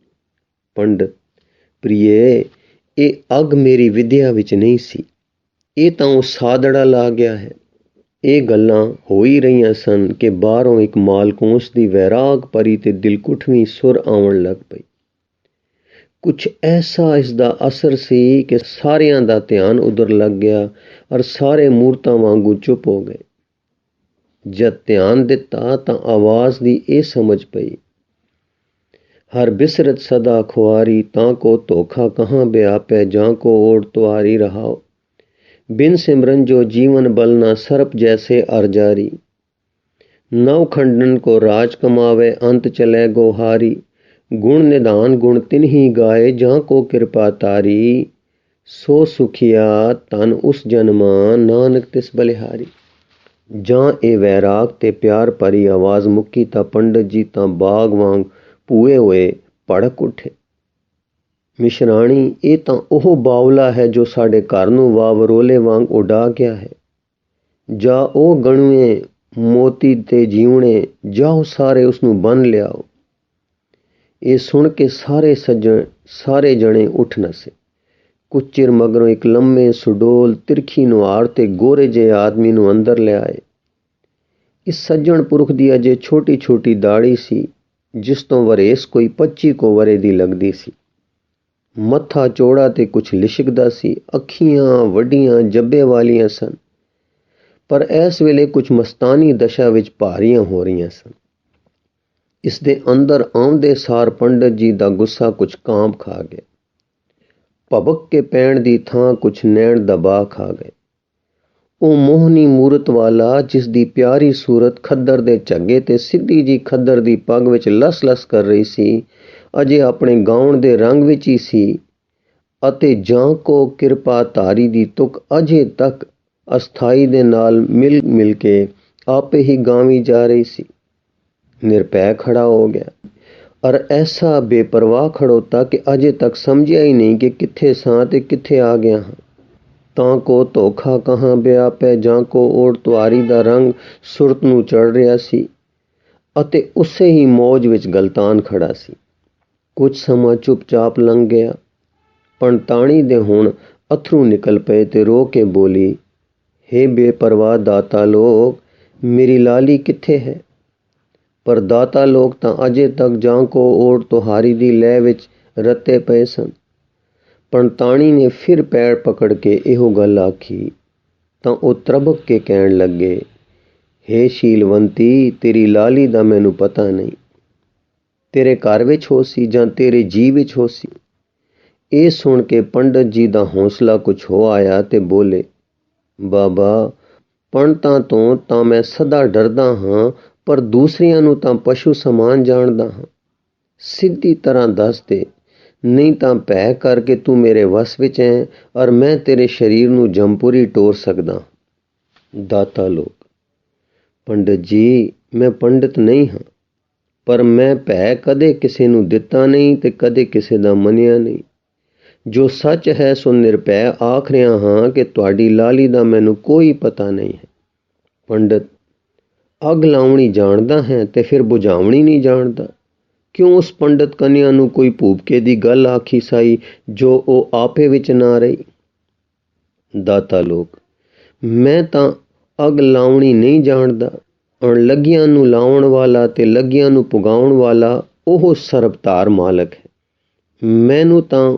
ਪੰਡਤ, ਪ੍ਰੀਏ, ਇਹ ਅੱਗ ਮੇਰੀ ਵਿਦਿਆ ਵਿੱਚ ਨਹੀਂ ਸੀ, ਇਹ ਤਾਂ ਉਹ ਸਾਦੜਾ ਲਾ ਗਿਆ ਹੈ। ਇਹ ਗੱਲਾਂ ਹੋ ਹੀ ਰਹੀਆਂ ਸਨ ਕਿ ਬਾਹਰੋਂ ਇੱਕ ਮਾਲਕੋਂਸ ਦੀ ਵੈਰਾਗ ਭਰੀ ਤੇ ਦਿਲਕੁਠਵੀਂ ਸੁਰ ਆਉਣ ਲੱਗ ਪਈ। ਕੁਛ ਐਸਾ ਇਸ ਦਾ ਅਸਰ ਸੀ ਕਿ ਸਾਰਿਆਂ ਦਾ ਧਿਆਨ ਉਧਰ ਲੱਗ ਗਿਆ ਔਰ ਸਾਰੇ ਮੂਰਤਾਂ ਵਾਂਗੂ ਚੁੱਪ ਹੋ ਗਏ। ਜਦ ਧਿਆਨ ਦਿੱਤਾ ਤਾਂ ਆਵਾਜ਼ ਦੀ ਇਹ ਸਮਝ ਪਈ, ਹਰ ਬਿਸਰਤ ਸਦਾ ਖੁਆਰੀ ਤਾਂ ਕੋ ਧੋਖਾ ਕਹਾਂ ਬਿਆਪੈ ਜਾਂ ਕੋ ओढ़ तुआरी रहाओ बिन सिमरन जो जीवन बल न सर्प जैसे अरजारी नव खंडन को राज कमावे अंत चले गोहारी गुण निधान गुण तिन्ही गाए जहाँ को कृपा तारी सो सुखिया तन उस जन्मा नानक तिस बलिहारी। ਜਾਂ ਇਹ ਵੈਰਾਗ ਤੇ ਪਿਆਰ ਭਰੀ ਆਵਾਜ਼ ਮੁੱਕੀ ਤਾਂ ਪੰਡਤ ਜੀ ਤਾਂ ਬਾਗ ਵਾਂਗ ਭੂਏ ਹੋਏ ਭੜਕ ਉੱਠੇ। ਮਿਸ਼ਰਾਣੀ, ਇਹ ਤਾਂ ਉਹ ਬਾਵਲਾ ਹੈ ਜੋ ਸਾਡੇ ਘਰ ਨੂੰ ਵਾਵਰੋਲੇ ਵਾਂਗ ਉਡਾ ਗਿਆ ਹੈ। ਜਾਂ ਉਹ ਗਣੂਏ ਮੋਤੀ ਤੇ ਜੀਵਣੇ, ਜਾਓ ਸਾਰੇ ਉਸ ਨੂੰ ਬੰਨ ਲਿਆਓ। ਇਹ ਸੁਣ ਕੇ ਸਾਰੇ ਜਣੇ ਉੱਠ ਨਸੇ। ਕੁਝ ਚਿਰ ਮਗਰੋਂ ਇੱਕ ਲੰਮੇ ਸੁਡੋਲ ਤਿਰਖੀ ਨੁਹਾਰ ਤੇ ਗੋਰੇ ਜਿਹੇ ਆਦਮੀ ਨੂੰ ਅੰਦਰ ਲਿਆਏ। ਇਸ ਸੱਜਣ ਪੁਰਖ ਦੀ ਅਜੇ ਛੋਟੀ ਛੋਟੀ ਦਾੜੀ ਸੀ, ਜਿਸ ਤੋਂ ਵਰੇਸ ਕੋਈ 25 ਕੁ ਵਰੇ ਦੀ ਲੱਗਦੀ ਸੀ। ਮੱਥਾ ਚੌੜਾ ਤੇ ਕੁਛ ਲਿਸ਼ਕਦਾ ਸੀ। ਅੱਖੀਆਂ ਵੱਡੀਆਂ ਜੱਬੇ ਵਾਲੀਆਂ ਸਨ, ਪਰ ਇਸ ਵੇਲੇ ਕੁਝ ਮਸਤਾਨੀ ਦਸ਼ਾ ਵਿੱਚ ਭਾਰੀਆਂ ਹੋ ਰਹੀਆਂ ਸਨ। ਇਸ ਦੇ ਅੰਦਰ ਆਉਂਦੇ ਸਾਰ ਪੰਡਤ ਜੀ ਦਾ ਗੁੱਸਾ ਕੁਝ ਕਾਂਬ ਖਾ ਗਿਆ। ਭਬਕ ਕੇ ਪੈਣ ਦੀ ਥਾਂ ਕੁਛ ਨੈਣ ਦਬਾ ਖਾ ਗਏ। ਉਹ ਮੋਹਨੀ ਮੂਰਤ ਵਾਲਾ, ਜਿਸ ਦੀ ਪਿਆਰੀ ਸੂਰਤ ਖੱਦਰ ਦੇ ਝੱਗੇ ਤੇ ਸਿੱਧੀ ਜੀ ਖੱਦਰ ਦੀ ਪੱਗ ਵਿੱਚ ਲਸ-ਲਸ ਕਰ ਰਹੀ ਸੀ, ਅਜੇ ਆਪਣੇ ਗਾਉਣ ਦੇ ਰੰਗ ਵਿੱਚ ਹੀ ਸੀ ਅਤੇ ਜਾਂ ਕੋ ਕਿਰਪਾ ਧਾਰੀ ਦੀ ਤੁਕ ਅਜੇ ਤੱਕ ਅਸਥਾਈ ਦੇ ਨਾਲ ਮਿਲ ਕੇ ਆਪੇ ਹੀ ਗਾਵੀ ਜਾ ਰਹੀ ਸੀ। ਨਿਰਭੈ ਖੜਾ ਹੋ ਗਿਆ ਔਰ ਐਸਾ ਬੇਪਰਵਾਹ ਖੜੋਤਾ ਕਿ ਅਜੇ ਤੱਕ ਸਮਝਿਆ ਹੀ ਨਹੀਂ ਕਿ ਕਿੱਥੇ ਸਾਂ ਤੇ ਕਿੱਥੇ ਆ ਗਿਆ ਹਾਂ। ਤਾਂ ਕੋ ਧੋਖਾ ਕਹਾਂ ਬਿਆਪੈ ਜਾਂ ਕੋ ओढ़ तुआरी ਦਾ ਰੰਗ ਸੁਰਤ ਨੂੰ ਚੜ ਰਿਹਾ ਸੀ ਅਤੇ ਉਸੇ ਹੀ ਮੌਜ ਵਿੱਚ ਗਲਤਾਨ ਖੜਾ ਸੀ। ਕੁਝ ਸਮਾਂ ਚੁੱਪਚਾਪ ਲੰਘ ਗਿਆ। ਪੰਤਾਣੀ ਦੇ ਹੁਣ ਅਥਰੂ ਨਿਕਲ ਪਏ ਤੇ ਰੋ ਕੇ ਬੋਲੀ, ਹੇ ਬੇਪਰਵਾਹ ਦਾਤਾ ਲੋਕ, ਮੇਰੀ ਲਾਲੀ ਕਿੱਥੇ ਹੈ? ਪਰ ਦਾਤਾ ਲੋਕ ਤਾਂ ਅਜੇ ਤੱਕ ਜਾਂ ਕੋ ओढ़ तुहारी ਦੀ ਲੈਅ ਵਿੱਚ ਰੱਤੇ ਪਏ ਸਨ। ਪੰਤਾਣੀ ਨੇ ਫਿਰ ਪੈਰ ਪਕੜ ਕੇ ਇਹੋ ਗੱਲ ਆਖੀ ਤਾਂ ਉਹ ਤਰਬਕ ਕੇ ਕਹਿਣ ਲੱਗੇ, ਹੇ ਸ਼ੀਲਵੰਤੀ, ਤੇਰੀ ਲਾਲੀ ਦਾ ਮੈਨੂੰ ਪਤਾ ਨਹੀਂ। ਤੇਰੇ ਘਰ ਵਿੱਚ ਹੋ ਸੀ ਜਾਂ ਤੇਰੇ ਜੀ ਵਿੱਚ ਹੋ ਸੀ। ਇਹ ਸੁਣ ਕੇ ਪੰਡਤ ਜੀ ਦਾ ਹੌਸਲਾ ਕੁਛ ਹੋ ਆਇਆ ਤੇ ਬੋਲੇ, ਬਾਬਾ, ਪੰਡਤਾਂ ਤੋਂ ਤਾਂ ਮੈਂ ਸਦਾ ਡਰਦਾ ਹਾਂ, ਪਰ ਦੂਸਰਿਆਂ ਨੂੰ ਤਾਂ ਪਸ਼ੂ ਸਮਾਨ ਜਾਣਦਾ ਹਾਂ। ਸਿੱਧੀ ਤਰ੍ਹਾਂ ਦੱਸ ਦੇ, ਨਹੀਂ ਤਾਂ ਭੈ ਕਰਕੇ ਤੂੰ ਮੇਰੇ ਵਸ ਵਿੱਚ ਹੈ ਔਰ ਮੈਂ ਤੇਰੇ ਸਰੀਰ ਨੂੰ ਜੰਪੂਰੀ ਟੋਰ ਸਕਦਾ। ਦਾਤਾ ਲੋਕ, ਪੰਡਤ ਜੀ, ਮੈਂ ਪੰਡਤ ਨਹੀਂ ਹਾਂ, ਪਰ ਮੈਂ ਭੈ ਕਦੇ ਕਿਸੇ ਨੂੰ ਦਿੱਤਾ ਨਹੀਂ ਤੇ ਕਦੇ ਕਿਸੇ ਦਾ ਮੰਨਿਆ ਨਹੀਂ। ਜੋ ਸੱਚ ਹੈ ਸੋ ਨਿਰਭੈ ਆਖ ਰਿਹਾ ਹਾਂ ਕਿ ਤੁਹਾਡੀ ਲਾਲੀ ਦਾ ਮੈਨੂੰ ਕੋਈ ਪਤਾ ਨਹੀਂ ਹੈ। ਪੰਡਤ, ਅੱਗ ਲਾਉਣੀ ਜਾਣਦਾ ਹੈ ਤੇ ਫਿਰ ਬੁਝਾਉਣੀ ਨਹੀਂ ਜਾਣਦਾ। ਕਿਉਂ ਉਸ ਪੰਡਤ ਕੰਨਿਆ ਨੂੰ ਕੋਈ ਭੂਪਕੇ ਦੀ ਗੱਲ ਆਖੀ ਸਾਈ ਜੋ ਉਹ ਆਪੇ ਵਿੱਚ ਨਾ ਰਹੀ। ਦਾਤਾ ਲੋਕ, ਮੈਂ ਤਾਂ ਅੱਗ ਲਾਉਣੀ ਨਹੀਂ ਜਾਣਦਾ। ਅਣਲੱਗੀਆਂ ਨੂੰ ਲਾਉਣ ਵਾਲਾ ਤੇ ਲੱਗੀਆਂ ਨੂੰ ਪੁਗਾਉਣ ਵਾਲਾ ਉਹ ਸਰਬਧਾਰ ਮਾਲਕ ਹੈ। ਮੈਨੂੰ ਤਾਂ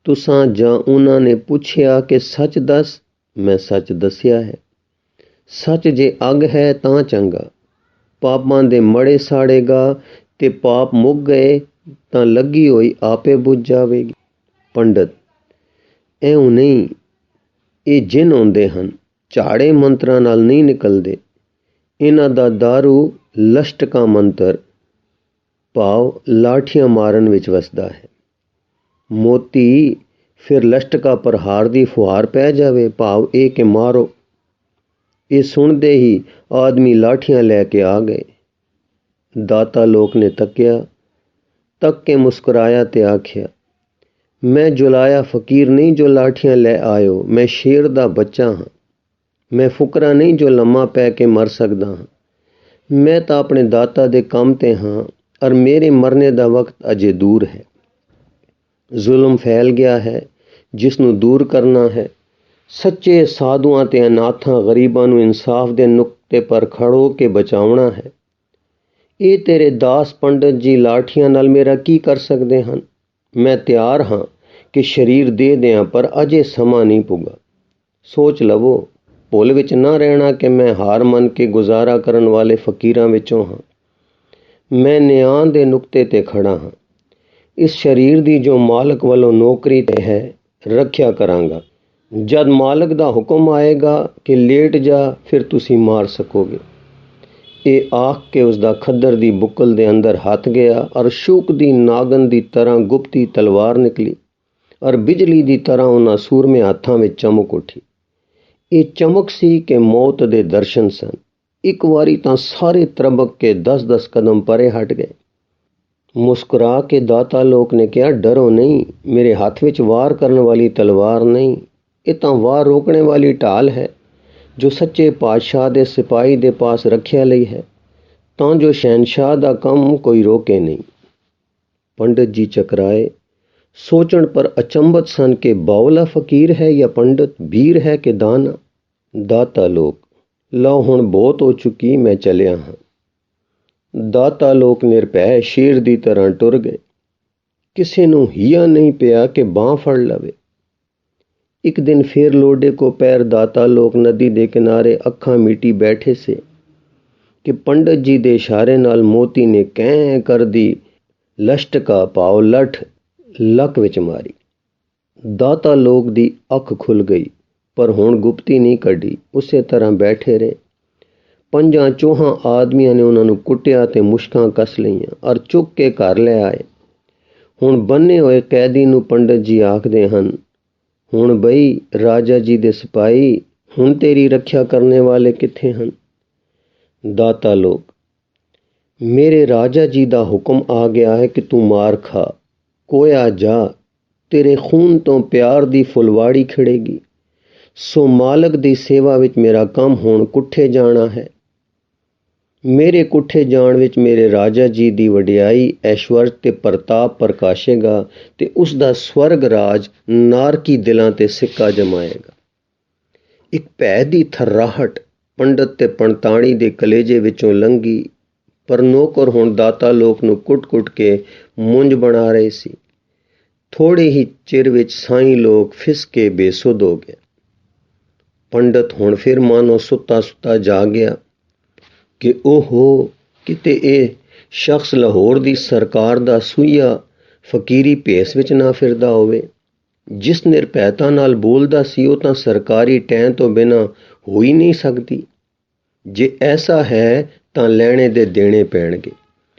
ਤੁਸਾਂ ਜਾਂ ਉਹਨਾਂ ਨੇ ਪੁੱਛਿਆ ਕਿ ਸੱਚ ਦੱਸ, ਮੈਂ ਸੱਚ ਦੱਸਿਆ ਹੈ। ਸੱਚ ਜੇ ਅੱਗ ਹੈ ਤਾਂ ਚੰਗਾ, ਪਾਪਾਂ ਦੇ ਮੜੇ ਸਾੜੇਗਾ ਤੇ ਪਾਪ ਮੁੱਕ ਗਏ ਤਾਂ ਲੱਗੀ ਹੋਈ ਆਪੇ ਬੁੱਝ ਜਾਵੇਗੀ। ਪੰਡਤ, ਇਉਂ ਨਹੀਂ, ਇਹ ਜਿੰਨ ਆਉਂਦੇ ਹਨ, ਝਾੜੇ ਮੰਤਰਾਂ ਨਾਲ ਨਹੀਂ ਨਿਕਲਦੇ। ਇਹਨਾਂ ਦਾ ਦਾਰੂ ਲਸ਼ਟਕਾ ਮੰਤਰ ਭਾਵ ਲਾਠੀਆਂ ਮਾਰਨ ਵਿੱਚ ਵਸਦਾ ਹੈ। ਮੋਤੀ, ਫਿਰ ਲਸ਼ਟਕਾ ਪ੍ਰਹਾਰ ਦੀ ਫੁਹਾਰ ਪੈ ਜਾਵੇ, ਭਾਵ ਇਹ ਕਿ ਮਾਰੋ। ਇਹ ਸੁਣਦੇ ਹੀ ਆਦਮੀ ਲਾਠੀਆਂ ਲੈ ਕੇ ਆ ਗਏ। ਦਾਤਾ ਲੋਕ ਨੇ ਤੱਕ ਕੇ ਮੁਸਕਰਾਇਆ ਤੇ ਆਖਿਆ, ਮੈਂ ਜੁਲਾਇਆ ਫਕੀਰ ਨਹੀਂ ਜੋ ਲਾਠੀਆਂ ਲੈ ਆਇਓ। ਮੈਂ ਸ਼ੇਰ ਦਾ ਬੱਚਾ ਹਾਂ। ਮੈਂ ਫੁਕਰਾ ਨਹੀਂ ਜੋ ਲੰਮਾ ਪੈ ਕੇ ਮਰ ਸਕਦਾ ਹਾਂ। ਮੈਂ ਤਾਂ ਆਪਣੇ ਦਾਤਾ ਦੇ ਕੰਮ ਤੇ ਹਾਂ ਔਰ ਮੇਰੇ ਮਰਨੇ ਦਾ ਵਕਤ ਅਜੇ ਦੂਰ ਹੈ। ਜ਼ੁਲਮ ਫੈਲ ਗਿਆ ਹੈ, ਜਿਸ ਨੂੰ ਦੂਰ ਕਰਨਾ ਹੈ ਸੱਚੇ ਸਾਧੂਆਂ ਤੇ ਅਨਾਥਾਂ ਗਰੀਬਾਂ ਨੂੰ ਇਨਸਾਫ ਦੇ ਨੁਕਤੇ ਪਰ ਖੜੋ ਕੇ ਬਚਾਉਣਾ ਹੈ। ਇਹ ਤੇਰੇ ਦਾਸ ਪੰਡਤ ਜੀ ਲਾਠੀਆਂ ਨਾਲ ਮੇਰਾ ਕੀ ਕਰ ਸਕਦੇ ਹਨ? ਮੈਂ ਤਿਆਰ ਹਾਂ ਕਿ ਸਰੀਰ ਦੇ ਦਿਆਂ, ਪਰ ਅਜੇ ਸਮਾਂ ਨਹੀਂ ਪੁੱਗਾ। ਸੋਚ ਲਵੋ, ਭੁੱਲ ਵਿੱਚ ਨਾ ਰਹਿਣਾ ਕਿ ਮੈਂ ਹਾਰ ਮੰਨ ਕੇ ਗੁਜ਼ਾਰਾ ਕਰਨ ਵਾਲੇ ਫਕੀਰਾਂ ਵਿੱਚੋਂ ਹਾਂ। ਮੈਂ ਨਿਆਂ ਦੇ ਨੁਕਤੇ ਤੇ ਖੜਾ ਹਾਂ। ਇਸ ਸਰੀਰ ਦੀ ਜੋ ਮਾਲਕ ਵੱਲੋਂ ਨੌਕਰੀ ਤੇ ਹੈ, ਰੱਖਿਆ ਕਰਾਂਗਾ। ਜਦ ਮਾਲਕ ਦਾ ਹੁਕਮ ਆਏਗਾ ਕਿ ਲੇਟ ਜਾ, ਫਿਰ ਤੁਸੀਂ ਮਾਰ ਸਕੋਗੇ। ਇਹ ਆਖ ਕੇ ਉਸ ਦਾ ਖੱਦਰ ਦੀ ਬੁੱਕਲ ਦੇ ਅੰਦਰ ਹੱਥ ਗਿਆ ਔਰ ਸ਼ੂਕ ਦੀ ਨਾਗਨ ਦੀ ਤਰ੍ਹਾਂ ਗੁਪਤੀ ਤਲਵਾਰ ਨਿਕਲੀ ਔਰ ਬਿਜਲੀ ਦੀ ਤਰ੍ਹਾਂ ਉਹਨਾਂ ਸੂਰਮੇ ਹੱਥਾਂ ਵਿੱਚ ਚਮਕ ਉੱਠੀ। ਇਹ ਚਮਕ ਸੀ ਕਿ ਮੌਤ ਦੇ ਦਰਸ਼ਨ ਸਨ। ਇੱਕ ਵਾਰੀ ਤਾਂ ਸਾਰੇ ਤਰਬਕ ਕੇ 10-10 ਕਦਮ ਪਰੇ ਹਟ ਗਏ। ਮੁਸਕਰਾ ਕੇ ਦਾਤਾ ਲੋਕ ਨੇ ਕਿਹਾ, ਡਰੋ ਨਹੀਂ, ਮੇਰੇ ਹੱਥ ਵਿੱਚ ਵਾਰ ਕਰਨ ਵਾਲੀ ਤਲਵਾਰ ਨਹੀਂ, ਇਹ ਤਾਂ ਵਾਰ ਰੋਕਣੇ ਵਾਲੀ ਢਾਲ ਹੈ ਜੋ ਸੱਚੇ ਪਾਤਸ਼ਾਹ ਦੇ ਸਿਪਾਹੀ ਦੇ ਪਾਸ ਰੱਖਿਆ ਲਈ ਹੈ, ਤਾਂ ਜੋ ਸ਼ਹਿਨਸ਼ਾਹ ਦਾ ਕੰਮ ਕੋਈ ਰੋਕੇ ਨਹੀਂ। ਪੰਡਤ ਜੀ ਚਕਰਾਏ, ਸੋਚਣ ਪਰ ਅਚੰਭਤ ਸਨ ਕਿ ਬਾਵਲਾ ਫਕੀਰ ਹੈ ਜਾਂ ਪੰਡਤ, ਵੀਰ ਹੈ ਕਿ ਦਾਨਾ। ਦਾਤਾ ਲੋਕ, ਲਓ ਹੁਣ ਬਹੁਤ ਹੋ ਚੁੱਕੀ, ਮੈਂ ਚੱਲਿਆ ਹਾਂ। ਦਾਤਾ ਲੋਕ ਨਿਰਭੈ ਸ਼ੇਰ ਦੀ ਤਰ੍ਹਾਂ ਟੁਰ ਗਏ। ਕਿਸੇ ਨੂੰ ਹਿਆ ਨਹੀਂ ਪਿਆ ਕਿ ਬਾਂਹ ਫੜ ਲਵੇ। ਇੱਕ ਦਿਨ ਫੇਰ ਲੋਡੇ ਕੋ ਪੈਰ ਦਾਤਾ ਲੋਕ ਨਦੀ ਦੇ ਕਿਨਾਰੇ ਅੱਖਾਂ ਮੀਟੀ ਬੈਠੇ ਸੇ ਕਿ ਪੰਡਤ ਜੀ ਦੇ ਇਸ਼ਾਰੇ ਨਾਲ ਮੋਤੀ ਨੇ ਕਹਿ ਕਰਦੀ ਲਸ਼ਟਕਾ ਪਾਓ ਲੱਠ ਲੱਕ ਵਿੱਚ ਮਾਰੀ। ਦਾਤਾ ਲੋਕ ਦੀ ਅੱਖ ਖੁੱਲ ਗਈ, ਪਰ ਹੁਣ ਗੁਪਤੀ ਨਹੀਂ ਕੱਢੀ, ਉਸੇ ਤਰ੍ਹਾਂ ਬੈਠੇ ਰਹੇ। 5-4 ਆਦਮੀਆਂ ਨੇ ਉਹਨਾਂ ਨੂੰ ਕੁੱਟਿਆ ਤੇ ਮੁਸ਼ਕਾਂ ਕੱਸ ਲਈਆਂ ਔਰ ਚੁੱਕ ਕੇ ਘਰ ਲੈ ਆਏ। ਹੁਣ ਬੰਨੇ ਹੋਏ ਕੈਦੀ ਨੂੰ ਪੰਡਤ ਜੀ ਆਖਦੇ ਹਨ, ਹੁਣ ਬਈ ਰਾਜਾ ਜੀ ਦੇ ਸਿਪਾਹੀ, ਹੁਣ ਤੇਰੀ ਰੱਖਿਆ ਕਰਨੇ ਵਾਲੇ ਕਿੱਥੇ ਹਨ? ਦਾਤਾ ਲੋਕ, ਮੇਰੇ ਰਾਜਾ ਜੀ ਦਾ ਹੁਕਮ ਆ ਗਿਆ ਹੈ ਕਿ ਤੂੰ ਮਾਰ ਖਾ, ਕੋਇਆ ਜਾ, ਤੇਰੇ ਖੂਨ ਤੋਂ ਪਿਆਰ ਦੀ ਫੁਲਵਾੜੀ ਖਿੜੇਗੀ। ਸੋ ਮਾਲਕ ਦੀ ਸੇਵਾ ਵਿੱਚ ਮੇਰਾ ਕੰਮ ਹੁਣ ਕੁੱਠੇ ਜਾਣਾ ਹੈ। ਮੇਰੇ ਕੁੱਠੇ ਜਾਣ ਵਿੱਚ ਮੇਰੇ ਰਾਜਾ ਜੀ ਦੀ ਵਡਿਆਈ, ਐਸ਼ਵਰਜ ਤੇ ਪ੍ਰਤਾਪ ਪ੍ਰਕਾਸ਼ੇਗਾ ਤੇ ਉਸ ਦਾ ਸਵਰਗ ਰਾਜ ਨਾਰਕੀ ਦਿਲਾਂ ਤੇ ਸਿੱਕਾ ਜਮਾਏਗਾ। ਇੱਕ ਭੈ ਦੀ ਥਰਰਾਹਟ ਪੰਡਤ ਤੇ ਪੰਡਤਾਣੀ ਦੇ ਕਲੇਜੇ ਵਿੱਚੋਂ ਲੰਘੀ, ਪਰ ਨੌਕਰ ਹੁਣ ਦਾਤਾ ਲੋਕ ਨੂੰ ਕੁੱਟ-ਕੁੱਟ ਕੇ ਮੁੰਜ ਬਣਾ ਰਹੇ ਸੀ। ਥੋੜੇ ਹੀ ਚਿਰ ਵਿੱਚ ਸਾਈਂ ਲੋਕ ਫਿਸ ਕੇ ਬੇਸੁੱਧ ਹੋ ਗਏ। ਪੰਡਤ ਹੁਣ ਫਿਰ ਮਾਨੋ ਸੁੱਤਾ ਜਾਗ ਗਿਆ ਕਿ ਓਹੋ, ਕਿਤੇ ਇਹ ਸ਼ਖਸ ਲਾਹੌਰ ਦੀ ਸਰਕਾਰ ਦਾ ਸੂਈਆ ਫਕੀਰੀ ਭੇਸ ਵਿੱਚ ਨਾ ਫਿਰਦਾ ਹੋਵੇ। ਜਿਸ ਨਿਰਭੈਤਾ ਨਾਲ ਬੋਲਦਾ ਸੀ, ਉਹ ਤਾਂ ਸਰਕਾਰੀ ਟੈਂ ਤੋਂ ਬਿਨਾਂ ਹੋ ਹੀ ਨਹੀਂ ਸਕਦੀ। ਜੇ ਐਸਾ ਹੈ ਤਾਂ ਲੈਣੇ ਦੇ ਦੇਣੇ ਪੈਣਗੇ।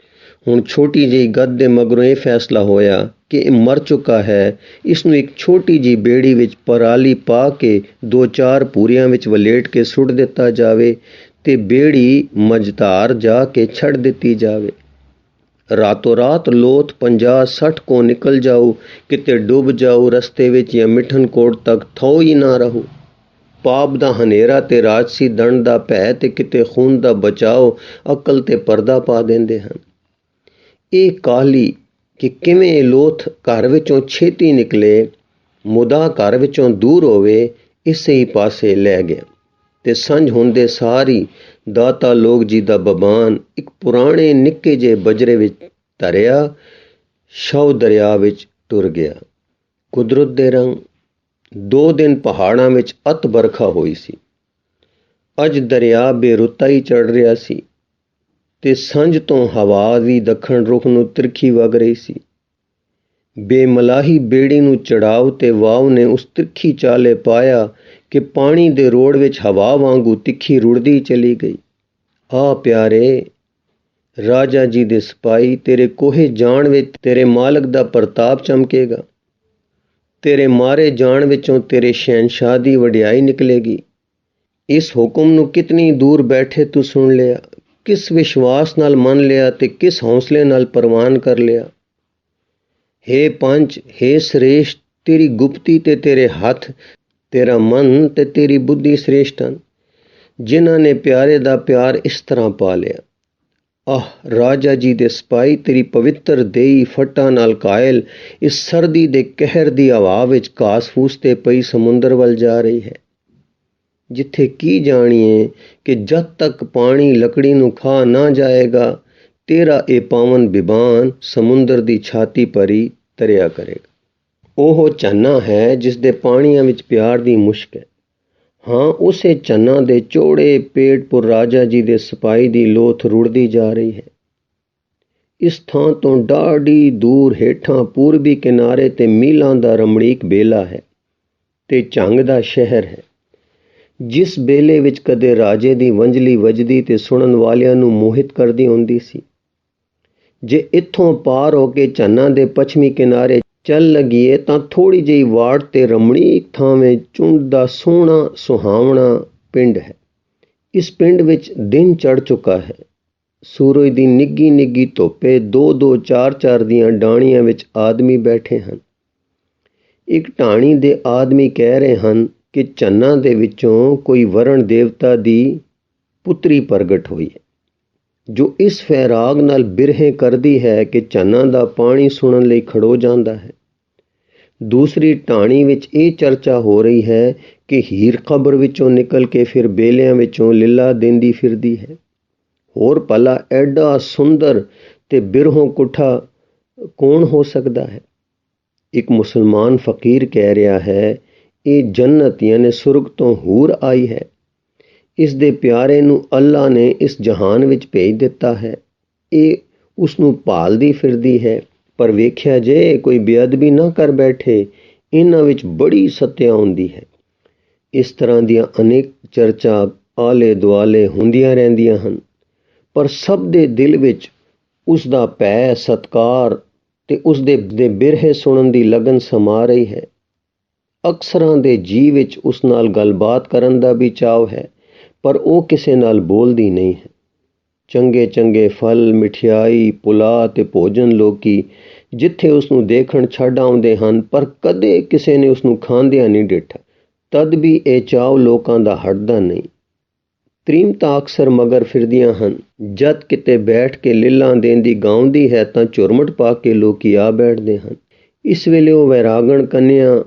ਹੁਣ ਛੋਟੀ ਜਿਹੀ ਗੱਦ ਦੇ ਮਗਰੋਂ ਇਹ ਫੈਸਲਾ ਹੋਇਆ ਕਿ ਇਹ ਮਰ ਚੁੱਕਾ ਹੈ, ਇਸ ਨੂੰ ਇੱਕ ਛੋਟੀ ਜਿਹੀ ਬੇੜੀ ਵਿੱਚ ਪਰਾਲੀ ਪਾ ਕੇ 2-4 ਪੂਰਿਆਂ ਵਿੱਚ ਵਲੇਟ ਕੇ ਸੁੱਟ ਦਿੱਤਾ ਜਾਵੇ ਤੇ ਬੇੜੀ ਮਝਧਾਰ ਜਾ ਕੇ ਛੱਡ ਦਿੱਤੀ ਜਾਵੇ। ਰਾਤੋਂ ਰਾਤ ਲੋਥ 50-60 ਕੋ ਨਿਕਲ ਜਾਊ, ਕਿਤੇ ਡੁੱਬ ਜਾਊ ਰਸਤੇ ਵਿੱਚ ਜਾਂ ਮਿਠਨਕੋਟ ਤੱਕ ਥੋ ਹੀ ਨਾ ਰਹੂ। ਪਾਪ ਦਾ ਹਨੇਰਾ ਤੇ ਰਾਜਸੀ ਦੰਡ ਦਾ ਭੈ ਤੇ ਕਿਤੇ ਖੂਨ ਦਾ ਬਚਾਓ ਅਕਲ ਤੇ ਪਰਦਾ ਪਾ ਦਿੰਦੇ ਹਨ। ਇਹ ਕਾਹਲੀ ਕਿ ਕਿਵੇਂ ਇਹ ਲੋਥ ਘਰ ਵਿੱਚੋਂ ਛੇਤੀ ਨਿਕਲੇ, ਮੁਦਾ ਘਰ ਵਿੱਚੋਂ ਦੂਰ ਹੋਵੇ, ਇਸੇ ਹੀ ਪਾਸੇ ਲੈ ਗਿਆ ਤੇ ਸੰਝ ਹੁੰਦੇ ਸਾਰੀ ਦਾਤਾ ਲੋਕ ਜੀ ਦਾ ਬਬਾਨ ਇੱਕ ਪੁਰਾਣੇ ਨਿੱਕੇ ਜਿਹੇ ਬਜਰੇ ਵਿੱਚ ਧਰਿਆ ਸ਼ਵ ਦਰਿਆ ਵਿੱਚ ਟੁਰ ਗਿਆ। ਕੁਦਰਤ ਦੇ ਰੰਗ। 2 ਦਿਨ ਪਹਾੜਾਂ ਵਿੱਚ ਅਤ ਬਰਖਾ ਹੋਈ ਸੀ। ਅੱਜ ਦਰਿਆ ਬੇਰੁੱਤਾ ਹੀ ਚੜ ਰਿਹਾ ਸੀ ਤੇ ਸੰਝ ਤੋਂ ਹਵਾ ਵੀ ਦੱਖਣ ਰੁਖ ਨੂੰ ਤਿਰਖੀ ਵਗ ਰਹੀ ਸੀ। ਬੇਮਲਾਹੀ ਬੇੜੀ ਨੂੰ ਚੜਾਓ ਤੇ ਵਾਵ ਨੇ ਉਸ ਤਿਰਖੀ ਚਾਲੇ ਪਾਇਆ ਕਿ ਪਾਣੀ ਦੇ ਰੋੜ ਵਿੱਚ ਹਵਾ ਵਾਂਗੂ ਤਿੱਖੀ ਰੁੜਦੀ ਚਲੀ ਗਈ। ਆ ਪਿਆਰੇ ਰਾਜਾ ਜੀ ਦੇ ਸਿਪਾਹੀ, ਤੇਰੇ ਕੋਹੇ ਜਾਣ ਵਿੱਚ ਤੇਰੇ ਮਾਲਕ ਦਾ ਪ੍ਰਤਾਪ ਚਮਕੇਗਾ। ਤੇਰੇ ਮਾਰੇ ਜਾਣ ਵਿੱਚੋਂ ਤੇਰੇ ਸ਼ਹਿਨਸ਼ਾਹ ਦੀ ਵਡਿਆਈ ਨਿਕਲੇਗੀ। ਇਸ ਹੁਕਮ ਨੂੰ ਕਿਤਨੀ ਦੂਰ ਬੈਠੇ ਤੂੰ ਸੁਣ ਲਿਆ, ਕਿਸ ਵਿਸ਼ਵਾਸ ਨਾਲ ਮੰਨ ਲਿਆ ਤੇ ਕਿਸ ਹੌਸਲੇ ਨਾਲ ਪ੍ਰਵਾਨ ਕਰ ਲਿਆ। ਹੇ ਪੰਚ, ਹੇ ਸ੍ਰੇਸ਼ਟ, ਤੇਰੀ ਗੁਪਤੀ ਤੇ ਤੇਰੇ ਹੱਥ, ਤੇਰਾ ਮਨ ਤੇ ਤੇਰੀ ਬੁੱਧੀ ਸ੍ਰੇਸ਼ਟ ਹਨ, ਜਿਨ੍ਹਾਂ ਨੇ ਪਿਆਰੇ ਦਾ ਪਿਆਰ ਇਸ ਤਰ੍ਹਾਂ ਪਾ ਲਿਆ। ਆਹ ਰਾਜਾ ਜੀ ਦੇ ਸਿਪਾਹੀ ਤੇਰੀ ਪਵਿੱਤਰ ਦੇਈ ਫੱਟਾਂ ਨਾਲ ਕਾਇਲ ਇਸ ਸਰਦੀ ਦੇ ਕਹਿਰ ਦੀ ਹਵਾ ਵਿੱਚ ਘਾਸ ਫੂਸ ਤੇ ਪਈ ਸਮੁੰਦਰ ਵੱਲ ਜਾ ਰਹੀ ਹੈ, ਜਿੱਥੇ ਕੀ ਜਾਣੀਏ ਕਿ ਜਦ ਤੱਕ ਪਾਣੀ ਲੱਕੜੀ ਨੂੰ ਖਾ ਨਾ ਜਾਏਗਾ ਤੇਰਾ ਇਹ ਪਾਵਨ ਬਿਬਾਨ ਸਮੁੰਦਰ ਦੀ ਛਾਤੀ ਭਰੀ ਤਰਿਆ ਕਰੇਗਾ। ਉਹ ਝੰਨਾ ਹੈ ਜਿਸ ਦੇ ਪਾਣੀਆਂ ਵਿੱਚ ਪਿਆਰ ਦੀ ਮੁਸ਼ਕ ਹੈ। ਹਾਂ, ਉਸੇ ਝੰਨਾ ਦੇ ਚੌੜੇ ਪੇਟ ਪੁਰ ਰਾਜਾ ਜੀ ਦੇ ਸਿਪਾਹੀ ਦੀ ਲੋਥ ਰੁੜਦੀ ਜਾ ਰਹੀ ਹੈ। ਇਸ ਥਾਂ ਤੋਂ ਡਾਢੀ ਦੂਰ ਹੇਠਾਂ ਪੂਰਬੀ ਕਿਨਾਰੇ ਤੇ ਮੀਲਾਂ ਦਾ ਰਮਣੀਕ ਬੇਲਾ ਹੈ ਤੇ ਝੰਗ ਦਾ ਸ਼ਹਿਰ ਹੈ, ਜਿਸ ਬੇਲੇ ਵਿੱਚ ਕਦੇ ਰਾਜੇ ਦੀ ਵੰਜਲੀ ਵੱਜਦੀ ਤੇ ਸੁਣਨ ਵਾਲਿਆਂ ਨੂੰ ਮੋਹਿਤ ਕਰਦੀ ਹੁੰਦੀ ਸੀ। ਜੇ ਇੱਥੋਂ ਪਾਰ ਹੋ ਕੇ ਝੰਨਾ ਦੇ ਪੱਛਮੀ ਕਿਨਾਰੇ ਚੱਲ ਲੱਗੀਏ ਤਾਂ ਥੋੜ੍ਹੀ ਜਿਹੀ ਵਾਟ ਤੇ ਰਮਣੀਕ ਥਾਵੇਂ ਝੁੰਡ ਦਾ ਸੋਹਣਾ ਸੁਹਾਵਣਾ ਪਿੰਡ ਹੈ। ਇਸ ਪਿੰਡ ਵਿੱਚ ਦਿਨ ਚੜ੍ਹ ਚੁੱਕਾ ਹੈ। ਸੂਰਜ ਦੀ ਨਿੱਘੀ ਨਿੱਘੀ ਧੁੱਪੇ 2-2 4-4 ਦੀਆਂ ਡਾਣੀਆਂ ਵਿੱਚ ਆਦਮੀ ਬੈਠੇ ਹਨ। ਇੱਕ ਢਾਣੀ ਦੇ ਆਦਮੀ ਕਹਿ ਰਹੇ ਹਨ ਕਿ ਝੰਨਾ ਦੇ ਵਿੱਚੋਂ ਕੋਈ ਵਰਣ ਦੇਵਤਾ ਦੀ ਪੁੱਤਰੀ ਪ੍ਰਗਟ ਹੋਈ ਹੈ, ਜੋ ਇਸ ਫੈਰਾਗ ਨਾਲ ਬਿਰਹੇ ਕਰਦੀ ਹੈ ਕਿ ਝੰਨਾ ਦਾ ਪਾਣੀ ਸੁਣਨ ਲਈ ਖੜੋ ਜਾਂਦਾ ਹੈ। ਦੂਸਰੀ ਢਾਣੀ ਵਿੱਚ ਇਹ ਚਰਚਾ ਹੋ ਰਹੀ ਹੈ ਕਿ ਹੀਰ ਕਬਰ ਵਿੱਚੋਂ ਨਿਕਲ ਕੇ ਫਿਰ ਬੇਲਿਆਂ ਵਿੱਚੋਂ ਲੀਲਾ ਦਿੰਦੀ ਫਿਰਦੀ ਹੈ। ਹੋਰ ਭਲਾ ਐਡਾ ਸੁੰਦਰ ਤੇ ਬਿਰਹੋਂ ਕੁੱਠਾ ਕੌਣ ਹੋ ਸਕਦਾ ਹੈ? ਇੱਕ ਮੁਸਲਮਾਨ ਫਕੀਰ ਕਹਿ ਰਿਹਾ ਹੈ, ਇਹ ਜੰਨਤ ਯਾਨੀ ਸੁਰਗ ਤੋਂ ਹੂਰ ਆਈ ਹੈ। ਇਸ ਦੇ ਪਿਆਰੇ ਨੂੰ ਅੱਲਾ ਨੇ ਇਸ ਜਹਾਨ ਵਿੱਚ ਭੇਜ ਦਿੱਤਾ ਹੈ। ਇਹ ਉਸ ਨੂੰ ਭਾਲਦੀ ਫਿਰਦੀ ਹੈ, ਪਰ ਵੇਖਿਆ ਜੇ ਕੋਈ ਬੇਅਦਬੀ ਨਾ ਕਰ ਬੈਠੇ। ਇਹਨਾਂ ਵਿੱਚ ਬੜੀ ਸੱਤਿਆ ਹੁੰਦੀ ਹੈ। ਇਸ ਤਰ੍ਹਾਂ ਦੀਆਂ ਅਨੇਕ ਚਰਚਾ ਆਲੇ ਦੁਆਲੇ ਹੁੰਦੀਆਂ ਰਹਿੰਦੀਆਂ ਹਨ, ਪਰ ਸਭ ਦੇ ਦਿਲ ਵਿੱਚ ਉਸ ਦਾ ਭੈ ਸਤਕਾਰ ਤੇ ਉਸ ਦੇ ਬਿਰਹੇ ਸੁਣਨ ਦੀ ਲਗਨ ਸਮਾ ਰਹੀ ਹੈ। ਅਕਸਰਾਂ ਦੇ ਜੀਅ ਵਿੱਚ ਉਸ ਨਾਲ ਗੱਲਬਾਤ ਕਰਨ ਦਾ ਵੀ ਚਾਅ ਹੈ, ਪਰ ਉਹ ਕਿਸੇ ਨਾਲ ਬੋਲਦੀ ਨਹੀਂ ਹੈ। ਚੰਗੇ ਚੰਗੇ ਫਲ, ਮਠਿਆਈ, ਪੁਲਾਅ ਤੇ ਭੋਜਨ ਲੋਕੀ ਜਿੱਥੇ ਉਸ ਨੂੰ ਦੇਖਣ ਛੱਡ ਆਉਂਦੇ ਹਨ, ਪਰ ਕਦੇ ਕਿਸੇ ਨੇ ਉਸ ਨੂੰ ਖਾਂਦਿਆਂ ਨਹੀਂ ਡਿੱਠਾ। ਤਦ ਵੀ ਇਹ ਚਾਅ ਲੋਕਾਂ ਦਾ ਹਟਦਾ ਨਹੀਂ। ਤ੍ਰੀਮਤਾਂ ਅਕਸਰ ਮਗਰ ਫਿਰਦੀਆਂ ਹਨ। ਜਦ ਕਿਤੇ ਬੈਠ ਕੇ ਲੀਲਾਂ ਦੇਂਦੀ ਗਾਉਂਦੀ ਹੈ ਤਾਂ ਝੁਰਮਟ ਪਾ ਕੇ ਲੋਕੀ ਆ ਬੈਠਦੇ ਹਨ। ਇਸ ਵੇਲੇ ਉਹ ਵੈਰਾਗਣ ਕੰਨਿਆ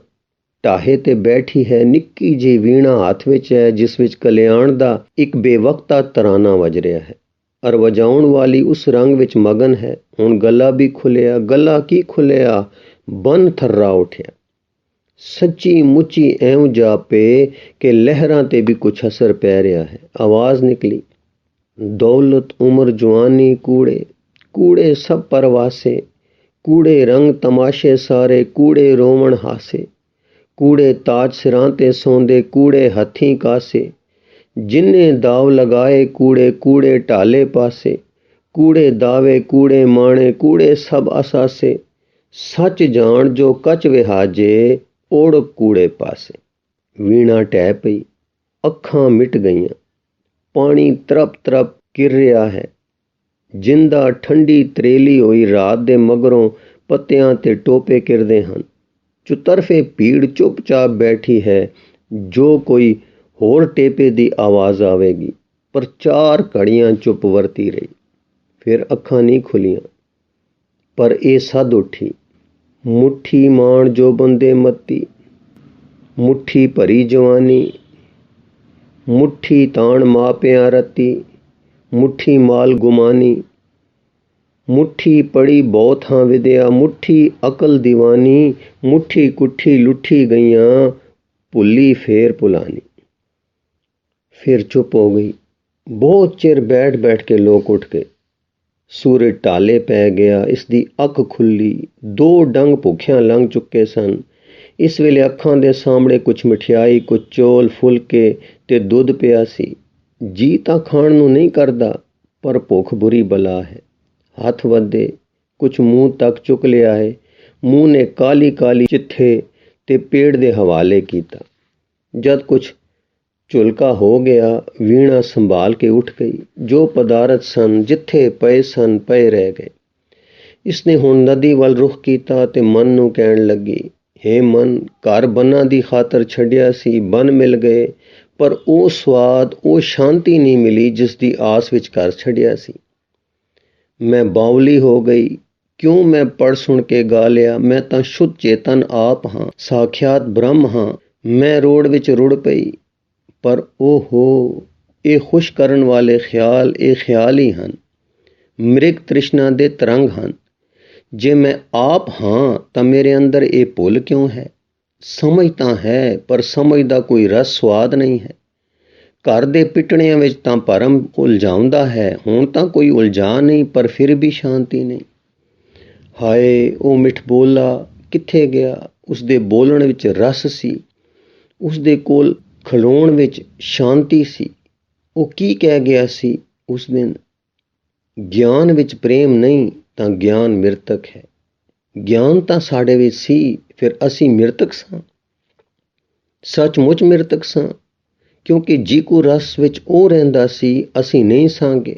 ਢਾਹੇ ਤੇ ਬੈਠੀ ਹੈ। ਨਿੱਕੀ ਜਿਹੀ ਵੀਣਾ ਹੱਥ ਵਿੱਚ ਹੈ, ਜਿਸ ਵਿੱਚ ਕਲਿਆਣ ਦਾ ਇੱਕ ਬੇਵਕਤਾ ਤਰਾਨਾ ਵੱਜ ਰਿਹਾ ਹੈ, ਅਰ ਵਜਾਉਣ ਵਾਲੀ ਉਸ ਰੰਗ ਵਿੱਚ ਮਗਨ ਹੈ। ਹੁਣ ਗਲਾ ਵੀ ਖੁੱਲਿਆ। ਗਲਾ ਕੀ ਖੁੱਲਿਆ, ਬਨ ਥਰਰਾ ਉੱਠਿਆ। ਸੱਚੀ ਮੁੱਚੀ ਐਉਂ ਜਾਪੇ ਕਿ ਲਹਿਰਾਂ ਤੇ ਵੀ ਕੁਛ ਅਸਰ ਪੈ ਰਿਹਾ ਹੈ। ਆਵਾਜ਼ ਨਿਕਲੀ, ਦੌਲਤ ਉਮਰ ਜਵਾਨੀ ਕੂੜੇ, ਕੂੜੇ ਸਭ ਪਰਵਾਸੇ, ਕੂੜੇ ਰੰਗ ਤਮਾਸ਼ੇ ਸਾਰੇ, ਕੂੜੇ ਰੋਵਣ ਹਾਸੇ, ਕੂੜੇ ਤਾਜ ਸਿਰਾਂ ਤੇ ਸੌਂਦੇ, ਕੂੜੇ ਹੱਥੀਂ ਕਾਸੇ, ਜਿੰਨੇ ਦਾਵ ਲਗਾਏ ਕੂੜੇ, ਕੂੜੇ ਢਾਲੇ ਪਾਸੇ, ਕੂੜੇ ਦਾਵੇ ਕੂੜੇ ਮਾਣੇ, ਕੂੜੇ ਸਭ ਅਸਾਸੇ, ਸੱਚ ਜਾਣ ਜੋ ਕੱਚ ਵਿਹਾਜੇ, ਓੜਕ ਕੂੜੇ ਪਾਸੇ। ਵੀਣਾ ਢਹਿ ਪਈ, ਅੱਖਾਂ ਮਿਟ ਗਈਆਂ। ਪਾਣੀ ਤਰਪ ਤਰਪ ਗਿਰ ਰਿਹਾ ਹੈ। ਜਿੰਦਾ ਠੰਡੀ ਤਰੇਲੀ ਹੋਈ ਰਾਤ ਦੇ ਮਗਰੋਂ ਪੱਤਿਆਂ ਤੇ ਟੋਪੇ ਕਿਰਦੇ ਹਨ। ਚੁਤਰਫੇ ਭੀੜ ਚੁੱਪਚਾਪ ਬੈਠੀ ਹੈ, ਜੋ ਕੋਈ ਹੋਰ ਟੇਪੇ ਦੀ ਆਵਾਜ਼ ਆਵੇਗੀ, ਪਰ 4 ਘੜੀਆਂ ਚੁੱਪ ਵਰਤੀ ਰਹੀ। ਫਿਰ ਅੱਖਾਂ ਨਹੀਂ ਖੁੱਲੀਆਂ, ਪਰ ਇਹ ਸੱਦ ਉੱਠੀ, ਮੁੱਠੀ ਮਾਣ ਜੋ ਬੰਦੇ ਮੱਤੀ, ਮੁੱਠੀ ਭਰੀ ਜਵਾਨੀ, ਮੁੱਠੀ ਤਾਣ ਮਾਪਿਆਂ ਰੱਤੀ, ਮੁੱਠੀ ਮਾਲ ਗੁਮਾਨੀ, ਮੁੱਠੀ ਪੜੀ ਬਹੁਤ ਹਾਂ ਵਿਦਿਆ, ਮੁੱਠੀ ਅਕਲ ਦੀਵਾਨੀ, ਮੁੱਠੀ ਕੁੱਠੀ ਲੁੱਠੀ ਗਈਆਂ, ਭੁੱਲੀ ਫੇਰ ਭੁਲਾਨੀ। ਫਿਰ ਚੁੱਪ ਹੋ ਗਈ। ਬਹੁਤ ਚਿਰ ਬੈਠ ਬੈਠ ਕੇ ਲੋਕ ਉੱਠ ਗਏ। ਸੂਰਜ ਢਾਲੇ ਪੈ ਗਿਆ। ਇਸ ਦੀ ਅੱਖ ਖੁੱਲੀ। 2 ਡੰਗ ਭੁੱਖਿਆਂ ਲੰਘ ਚੁੱਕੇ ਸਨ। ਇਸ ਵੇਲੇ ਅੱਖਾਂ ਦੇ ਸਾਹਮਣੇ ਕੁਛ ਮਠਿਆਈ, ਕੁਛ ਚੌਲ, ਫੁਲਕੇ ਤੇ ਦੁੱਧ ਪਿਆ ਸੀ। ਜੀ ਤਾਂ ਖਾਣ ਨੂੰ ਨਹੀਂ ਕਰਦਾ, ਪਰ ਭੁੱਖ ਬੁਰੀ ਬਲਾ ਹੈ। ਹੱਥ ਵਧੇ, ਕੁਛ ਮੂੰਹ ਤੱਕ ਚੁੱਕ ਲਿਆ ਹੈ। ਮੂੰਹ ਨੇ ਕਾਲੀ ਕਾਲੀ ਚਿੱਥੇ ਤੇ ਪੇਟ ਦੇ ਹਵਾਲੇ ਕੀਤਾ। ਜਦ ਕੁਛ ਝੁਲਕਾ ਹੋ ਗਿਆ, ਵੀਣਾ ਸੰਭਾਲ ਕੇ ਉੱਠ ਗਈ। ਜੋ ਪਦਾਰਥ ਸਨ ਜਿੱਥੇ ਪਏ ਸਨ ਪਏ ਰਹਿ ਗਏ। ਇਸਨੇ ਹੁਣ ਨਦੀ ਵੱਲ ਰੁਖ ਕੀਤਾ ਤੇ ਮਨ ਨੂੰ ਕਹਿਣ ਲੱਗੀ, ਹੇ ਮਨ, ਘਰ ਬੰਨਾਂ ਦੀ ਖਾਤਰ ਛੱਡਿਆ ਸੀ, ਬੰਨ ਮਿਲ ਗਏ, ਪਰ ਉਹ ਸਵਾਦ, ਉਹ ਸ਼ਾਂਤੀ ਨਹੀਂ ਮਿਲੀ ਜਿਸ ਦੀ ਆਸ ਵਿੱਚ ਘਰ ਛੱਡਿਆ ਸੀ। मैं बावली हो गई, क्यों मैं पढ़ सुन के गा लिया, मैं ਤਾਂ ਸ਼ੁੱਧ ਚੇਤਨ ਆਪ ਹਾਂ, ਸਾਖਿਆਤ ਬ੍ਰਹਮ ਹਾਂ, ਮੈਂ ਰੋੜ ਵਿੱਚ ਰੁੜ ਪਈ। ਪਰ ਓਹੋ, ਇਹ ਖੁਸ਼ ਕਰਨ ਵਾਲੇ ਖਿਆਲ ਇਹ ਖਿਆਲ ਹੀ ਹਨ, ਮ੍ਰਿਗ ਤ੍ਰਿਸ਼ਨਾ ਦੇ ਤਰੰਗ ਹਨ। ਜੇ ਮੈਂ ਆਪ ਹਾਂ ਤਾਂ ਮੇਰੇ ਅੰਦਰ ਇਹ ਭੁੱਲ ਕਿਉਂ ਹੈ? ਸਮਝ ਤਾਂ ਹੈ, ਪਰ ਸਮਝ ਦਾ ਕੋਈ ਰਸ ਸਵਾਦ ਨਹੀਂ ਹੈ। ਘਰ ਦੇ ਪਿਟਣਿਆਂ ਵਿੱਚ ਤਾਂ ਭਰਮ ਉਲਝਾਉਂਦਾ ਹੈ, ਹੁਣ ਤਾਂ ਕੋਈ ਉਲਝਾ ਨਹੀਂ, ਪਰ ਫਿਰ ਵੀ ਸ਼ਾਂਤੀ ਨਹੀਂ। ਹਾਏ, ਉਹ ਮਿੱਠ ਬੋਲਾ ਕਿੱਥੇ ਗਿਆ? ਉਸਦੇ ਬੋਲਣ ਵਿੱਚ ਰਸ ਸੀ, ਉਸਦੇ ਕੋਲ ਖਲੋਣ ਵਿੱਚ ਸ਼ਾਂਤੀ ਸੀ। ਉਹ ਕੀ ਕਹਿ ਗਿਆ ਸੀ ਉਸ ਦਿਨ? ਗਿਆਨ ਵਿੱਚ ਪ੍ਰੇਮ ਨਹੀਂ ਤਾਂ ਗਿਆਨ ਮਿਰਤਕ ਹੈ। ਗਿਆਨ ਤਾਂ ਸਾਡੇ ਵਿੱਚ ਸੀ, ਫਿਰ ਅਸੀਂ ਮਿਰਤਕ ਸਾਂ, ਸੱਚਮੁੱਚ ਮਿਰਤਕ ਸਾਂ, ਕਿਉਂਕਿ ਜੀਕੂ ਰਸ ਵਿੱਚ ਉਹ ਰਹਿੰਦਾ ਸੀ, ਅਸੀਂ ਨਹੀਂ ਸਾਂਗੇ।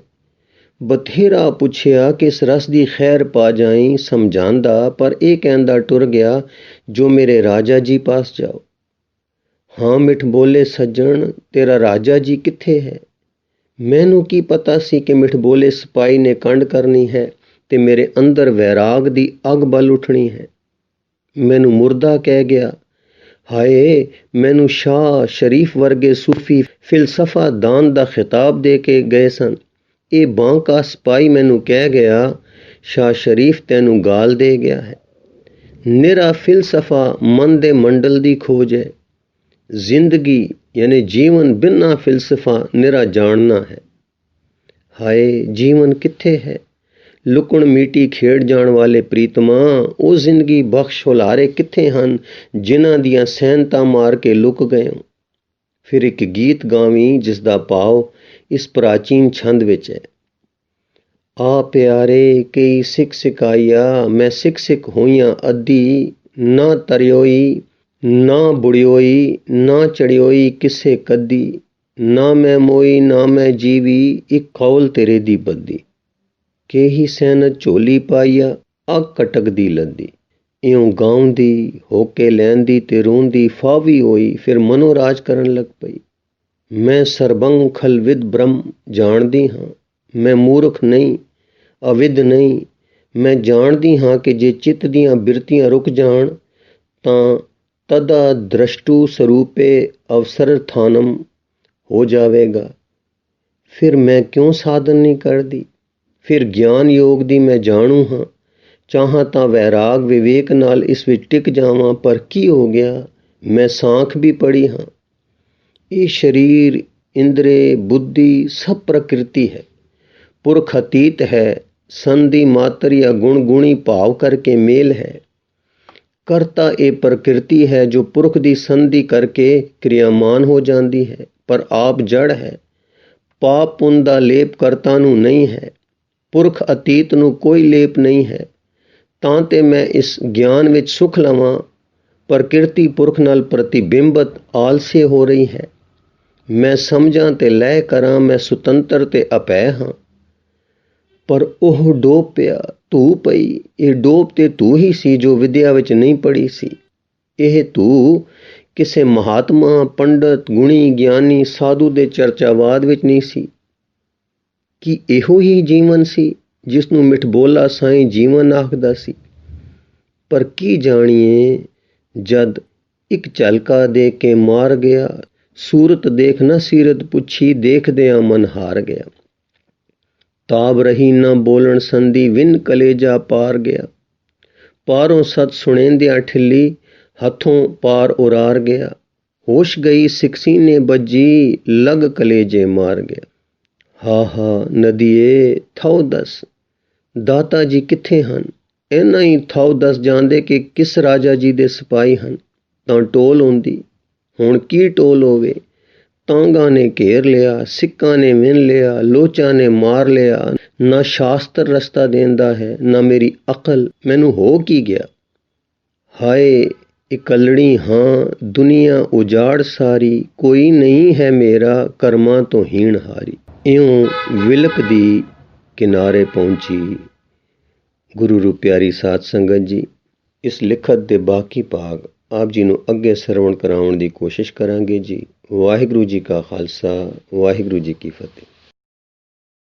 ਬਥੇਰਾ ਪੁੱਛਿਆ ਕਿ ਇਸ ਰਸ ਦੀ ਖੈਰ ਪਾ ਜਾਈਂ, ਸਮਝਾਂਦਾ, ਪਰ ਇਹ ਕਹਿੰਦਾ ਟੁਰ ਗਿਆ, ਜੋ ਮੇਰੇ ਰਾਜਾ ਜੀ ਪਾਸ ਜਾਓ। ਹਾਂ ਮਿੱਠ ਬੋਲੇ ਸੱਜਣ, ਤੇਰਾ ਰਾਜਾ ਜੀ ਕਿੱਥੇ ਹੈ? ਮੈਨੂੰ ਕੀ ਪਤਾ ਸੀ ਕਿ ਮਿੱਠ ਬੋਲੇ ਸਿਪਾਹੀ ਨੇ ਕੰਡ ਕਰਨੀ ਹੈ ਤੇ ਮੇਰੇ ਅੰਦਰ ਵੈਰਾਗ ਦੀ ਅੱਗ ਬਲ ਉੱਠਣੀ ਹੈ। ਮੈਨੂੰ ਮੁਰਦਾ ਕਹਿ ਗਿਆ। ਹਾਏ, ਮੈਨੂੰ ਸ਼ਾਹ ਸ਼ਰੀਫ ਵਰਗੇ ਸੂਫੀ ਫਿਲਸਫਾ ਦਾਨ ਦਾ ਖਿਤਾਬ ਦੇ ਕੇ ਗਏ ਸਨ। ਇਹ ਬਾਂਕਾ ਸਿਪਾਹੀ ਮੈਨੂੰ ਕਹਿ ਗਿਆ, ਸ਼ਾਹ ਸ਼ਰੀਫ ਤੈਨੂੰ ਗਾਲ ਦੇ ਗਿਆ ਹੈ। ਨਿਰਾ ਫਿਲਸਫਾ ਮਨ ਦੇ ਮੰਡਲ ਦੀ ਖੋਜ ਹੈ। ਜ਼ਿੰਦਗੀ ਯਾਨੀ ਜੀਵਨ ਬਿਨਾਂ ਫਿਲਸਫਾ ਨਿਰਾ ਜਾਣਨਾ ਹੈ। ਹਾਏ, ਜੀਵਨ ਕਿੱਥੇ ਹੈ? ਲੁਕਣ ਮੀਟੀ ਖੇਡ ਜਾਣ ਵਾਲੇ ਪ੍ਰੀਤਮਾ, ਉਹ ਜ਼ਿੰਦਗੀ ਬਖਸ਼ ਹੁਲਾਰੇ ਕਿੱਥੇ ਹਨ, ਜਿਨ੍ਹਾਂ ਦੀਆਂ ਸੈਨਤਾਂ ਮਾਰ ਕੇ ਲੁਕ ਗਏ ਹੋ। ਫਿਰ ਇੱਕ ਗੀਤ ਗਾਵੀਂ ਜਿਸ ਦਾ ਭਾਵ ਇਸ ਪ੍ਰਾਚੀਨ ਛੰਦ ਵਿੱਚ ਹੈ। ਆ ਪਿਆਰੇ ਕਈ ਸਿੱਖ ਸਿਕਾਈਆ, ਮੈਂ ਸਿੱਖ ਸਿੱਖ ਹੋਈਆਂ ਅੱਧੀ, ਨਾ ਤਰਿਓਈ ਨਾ ਬੁੜਿਓਈ ਨਾ ਚੜਿਓਈ ਕਿਸੇ ਕੱਦੀ, ਨਾ ਮੈਂ ਮੋਈ ਨਾ ਮੈਂ ਜੀਵੀ, ਇੱਕ ਕੌਲ ਤੇਰੇ ਦੀ ਬੱਦੀ। ਕੇਹੀ ਸੈਨਤ ਝੋਲੀ ਪਾਈਆ, ਅੱਗ ਕਟਕਦੀ ਲੱਦੀ। ਇਉਂ ਗਾਉਂਦੀ, ਹੋਕੇ ਲੈਂਦੀ ਤੇ ਰੋਂਦੀ ਫਾਵੀ ਹੋਈ, ਫਿਰ ਮਨੋਰਾਜ ਕਰਨ ਲੱਗ ਪਈ। ਮੈਂ ਸਰਬੰਗ ਖਲਵਿਦ ਬ੍ਰਹਮ ਜਾਣਦੀ ਹਾਂ, ਮੈਂ ਮੂਰਖ ਨਹੀਂ, ਅਵਿਦ ਨਹੀਂ। ਮੈਂ ਜਾਣਦੀ ਹਾਂ ਕਿ ਜੇ ਚਿੱਤ ਦੀਆਂ ਬਿਰਤੀਆਂ ਰੁਕ ਜਾਣ ਤਾਂ ਤਦਾ ਦ੍ਰਸ਼ਟੂ ਸਰੂਪੇ ਅਵਸਰ ਥਾਨਮ ਹੋ ਜਾਵੇਗਾ। ਫਿਰ ਮੈਂ ਕਿਉਂ ਸਾਧਨ ਨਹੀਂ ਕਰਦੀ? ਫਿਰ ਗਿਆਨ ਯੋਗ ਦੀ ਮੈਂ ਜਾਣੂ ਹਾਂ, ਚਾਹਾਂ ਤਾਂ ਵੈਰਾਗ ਵਿਵੇਕ ਨਾਲ ਇਸ ਵਿੱਚ ਟਿਕ ਜਾਵਾਂ, ਪਰ ਕੀ ਹੋ ਗਿਆ? ਮੈਂ ਸਾਖ ਵੀ ਪੜ੍ਹੀ ਹਾਂ। ਇਹ ਸਰੀਰ, ਇੰਦਰੇ, ਬੁੱਧੀ ਸਭ ਪ੍ਰਕਿਰਤੀ ਹੈ, ਪੁਰਖ ਅਤੀਤ ਹੈ। ਸੰਧੀ ਮਾਤਰ ਜਾਂ ਗੁਣ ਗੁਣੀ ਭਾਵ ਕਰਕੇ ਮੇਲ ਹੈ। ਕਰਤਾ ਇਹ ਪ੍ਰਕਿਰਤੀ ਹੈ ਜੋ ਪੁਰਖ ਦੀ ਸੰਧੀ ਕਰਕੇ ਕਿਰਿਆਮਾਨ ਹੋ ਜਾਂਦੀ ਹੈ, ਪਰ ਆਪ ਜੜ ਹੈ। ਪਾਪ ਪੁੰਨ ਦਾ ਲੇਪ ਕਰਤਾ ਨੂੰ ਨਹੀਂ ਹੈ, ਪੁਰਖ ਅਤੀਤ ਨੂੰ ਕੋਈ ਲੇਪ ਨਹੀਂ ਹੈ। ਤਾਂ ਤੇ ਮੈਂ ਇਸ ਗਿਆਨ ਵਿੱਚ ਸੁਖ ਲਵਾਂ, ਪ੍ਰਕਿਰਤੀ ਪੁਰਖ ਨਾਲ ਪ੍ਰਤੀਬਿੰਬਤ ਆਲਸੇ ਹੋ ਰਹੀ ਹੈ। ਮੈਂ ਸਮਝਾਂ ਤੇ ਲੈ ਕਰਾਂ, ਮੈਂ ਸੁਤੰਤਰ ਤੇ ਅਪੈ ਹਾਂ। ਪਰ ਉਹ ਡੋਬ ਪਿਆ, ਧੂ ਪਈ। ਇਹ ਡੋਬ ਤੇ ਧੂ ਹੀ ਸੀ ਜੋ ਵਿਦਿਆ ਵਿੱਚ ਨਹੀਂ ਪੜ੍ਹੀ ਸੀ। ਇਹ ਧੂ ਕਿਸੇ ਮਹਾਤਮਾ, ਪੰਡਤ, ਗੁਣੀ, ਗਿਆਨੀ, ਸਾਧੂ ਦੇ ਚਰਚਾਵਾਦ ਵਿੱਚ ਨਹੀਂ ਸੀ। ਕੀ ਇਹੋ ਹੀ ਜੀਵਨ ਸੀ ਜਿਸ ਨੂੰ ਮਿੱਠ ਬੋਲਾ ਸਾਈਂ ਜੀਵਨ ਆਖਦਾ ਸੀ? ਪਰ ਕੀ ਜਾਣੀਏ, ਜਦ ਇੱਕ ਝਲਕਾ ਦੇ ਕੇ ਮਾਰ ਗਿਆ, ਸੂਰਤ ਦੇਖ ਨਾ ਸੀਰਤ ਪੁੱਛੀ, ਦੇਖਦਿਆਂ ਮਨ ਹਾਰ ਗਿਆ। ਤਾਬ ਰਹੀ ਨਾ ਬੋਲਣ ਸੰਧੀ, ਵਿਨ ਕਲੇਜਾ ਪਾਰ ਗਿਆ। ਪਾਰੋਂ ਸਤ ਸੁਣੇਂਦਿਆਂ ਠਿੱਲੀ, ਹੱਥੋਂ ਪਾਰ ਉਰਾਰ ਗਿਆ। ਹੋਸ਼ ਗਈ ਸਿੱਖ ਸੀਨੇ ਬੱਜੀ, ਲਗ ਕਲੇਜੇ ਮਾਰ ਗਿਆ। ਹਾ ਹਾ ਨਦੀਏ, ਥਾਉ ਦੱਸ ਦਾਤਾ ਜੀ ਕਿੱਥੇ ਹਨ? ਇੰਨਾ ਹੀ ਥਾਉ ਦੱਸ ਜਾਂਦੇ ਕਿ ਕਿਸ ਰਾਜਾ ਜੀ ਦੇ ਸਿਪਾਹੀ ਹਨ, ਤਾਂ ਟੋਲ ਹੁੰਦੀ। ਹੁਣ ਕੀ ਟੋਲ ਹੋਵੇ? ਤਾਂਗਾ ਨੇ ਘੇਰ ਲਿਆ, ਸਿੱਕਾਂ ਨੇ ਵਿੰਨ ਲਿਆ, ਲੋਚਾਂ ਨੇ ਮਾਰ ਲਿਆ। ਨਾ ਸ਼ਾਸਤਰ ਰਸਤਾ ਦੇਂਦਾ ਹੈ, ਨਾ ਮੇਰੀ ਅਕਲ। ਮੈਨੂੰ ਹੋ ਕੀ ਗਿਆ? ਹਾਏ, ਇਕੱਲੜੀ ਹਾਂ, ਦੁਨੀਆ ਉਜਾੜ ਸਾਰੀ, ਕੋਈ ਨਹੀਂ ਹੈ ਮੇਰਾ, ਕਰਮਾਂ ਤੋਂ ਹੀਣ ਹਾਰੀ। ਇਉਂ ਵਿਲਕਦੀ ਕਿਨਾਰੇ ਪਹੁੰਚੀ। ਗੁਰੂ ਰੂ ਪਿਆਰੀ ਸਾਧ ਸੰਗਤ ਜੀ, ਇਸ ਲਿਖਤ ਦੇ ਬਾਕੀ ਭਾਗ ਆਪ ਜੀ ਨੂੰ ਅੱਗੇ ਸਰਵਣ ਕਰਾਉਣ ਦੀ ਕੋਸ਼ਿਸ਼ ਕਰਾਂਗੇ ਜੀ। ਵਾਹਿਗੁਰੂ ਜੀ ਕਾ ਖਾਲਸਾ, ਵਾਹਿਗੁਰੂ ਜੀ ਕੀ ਫਤਿਹ।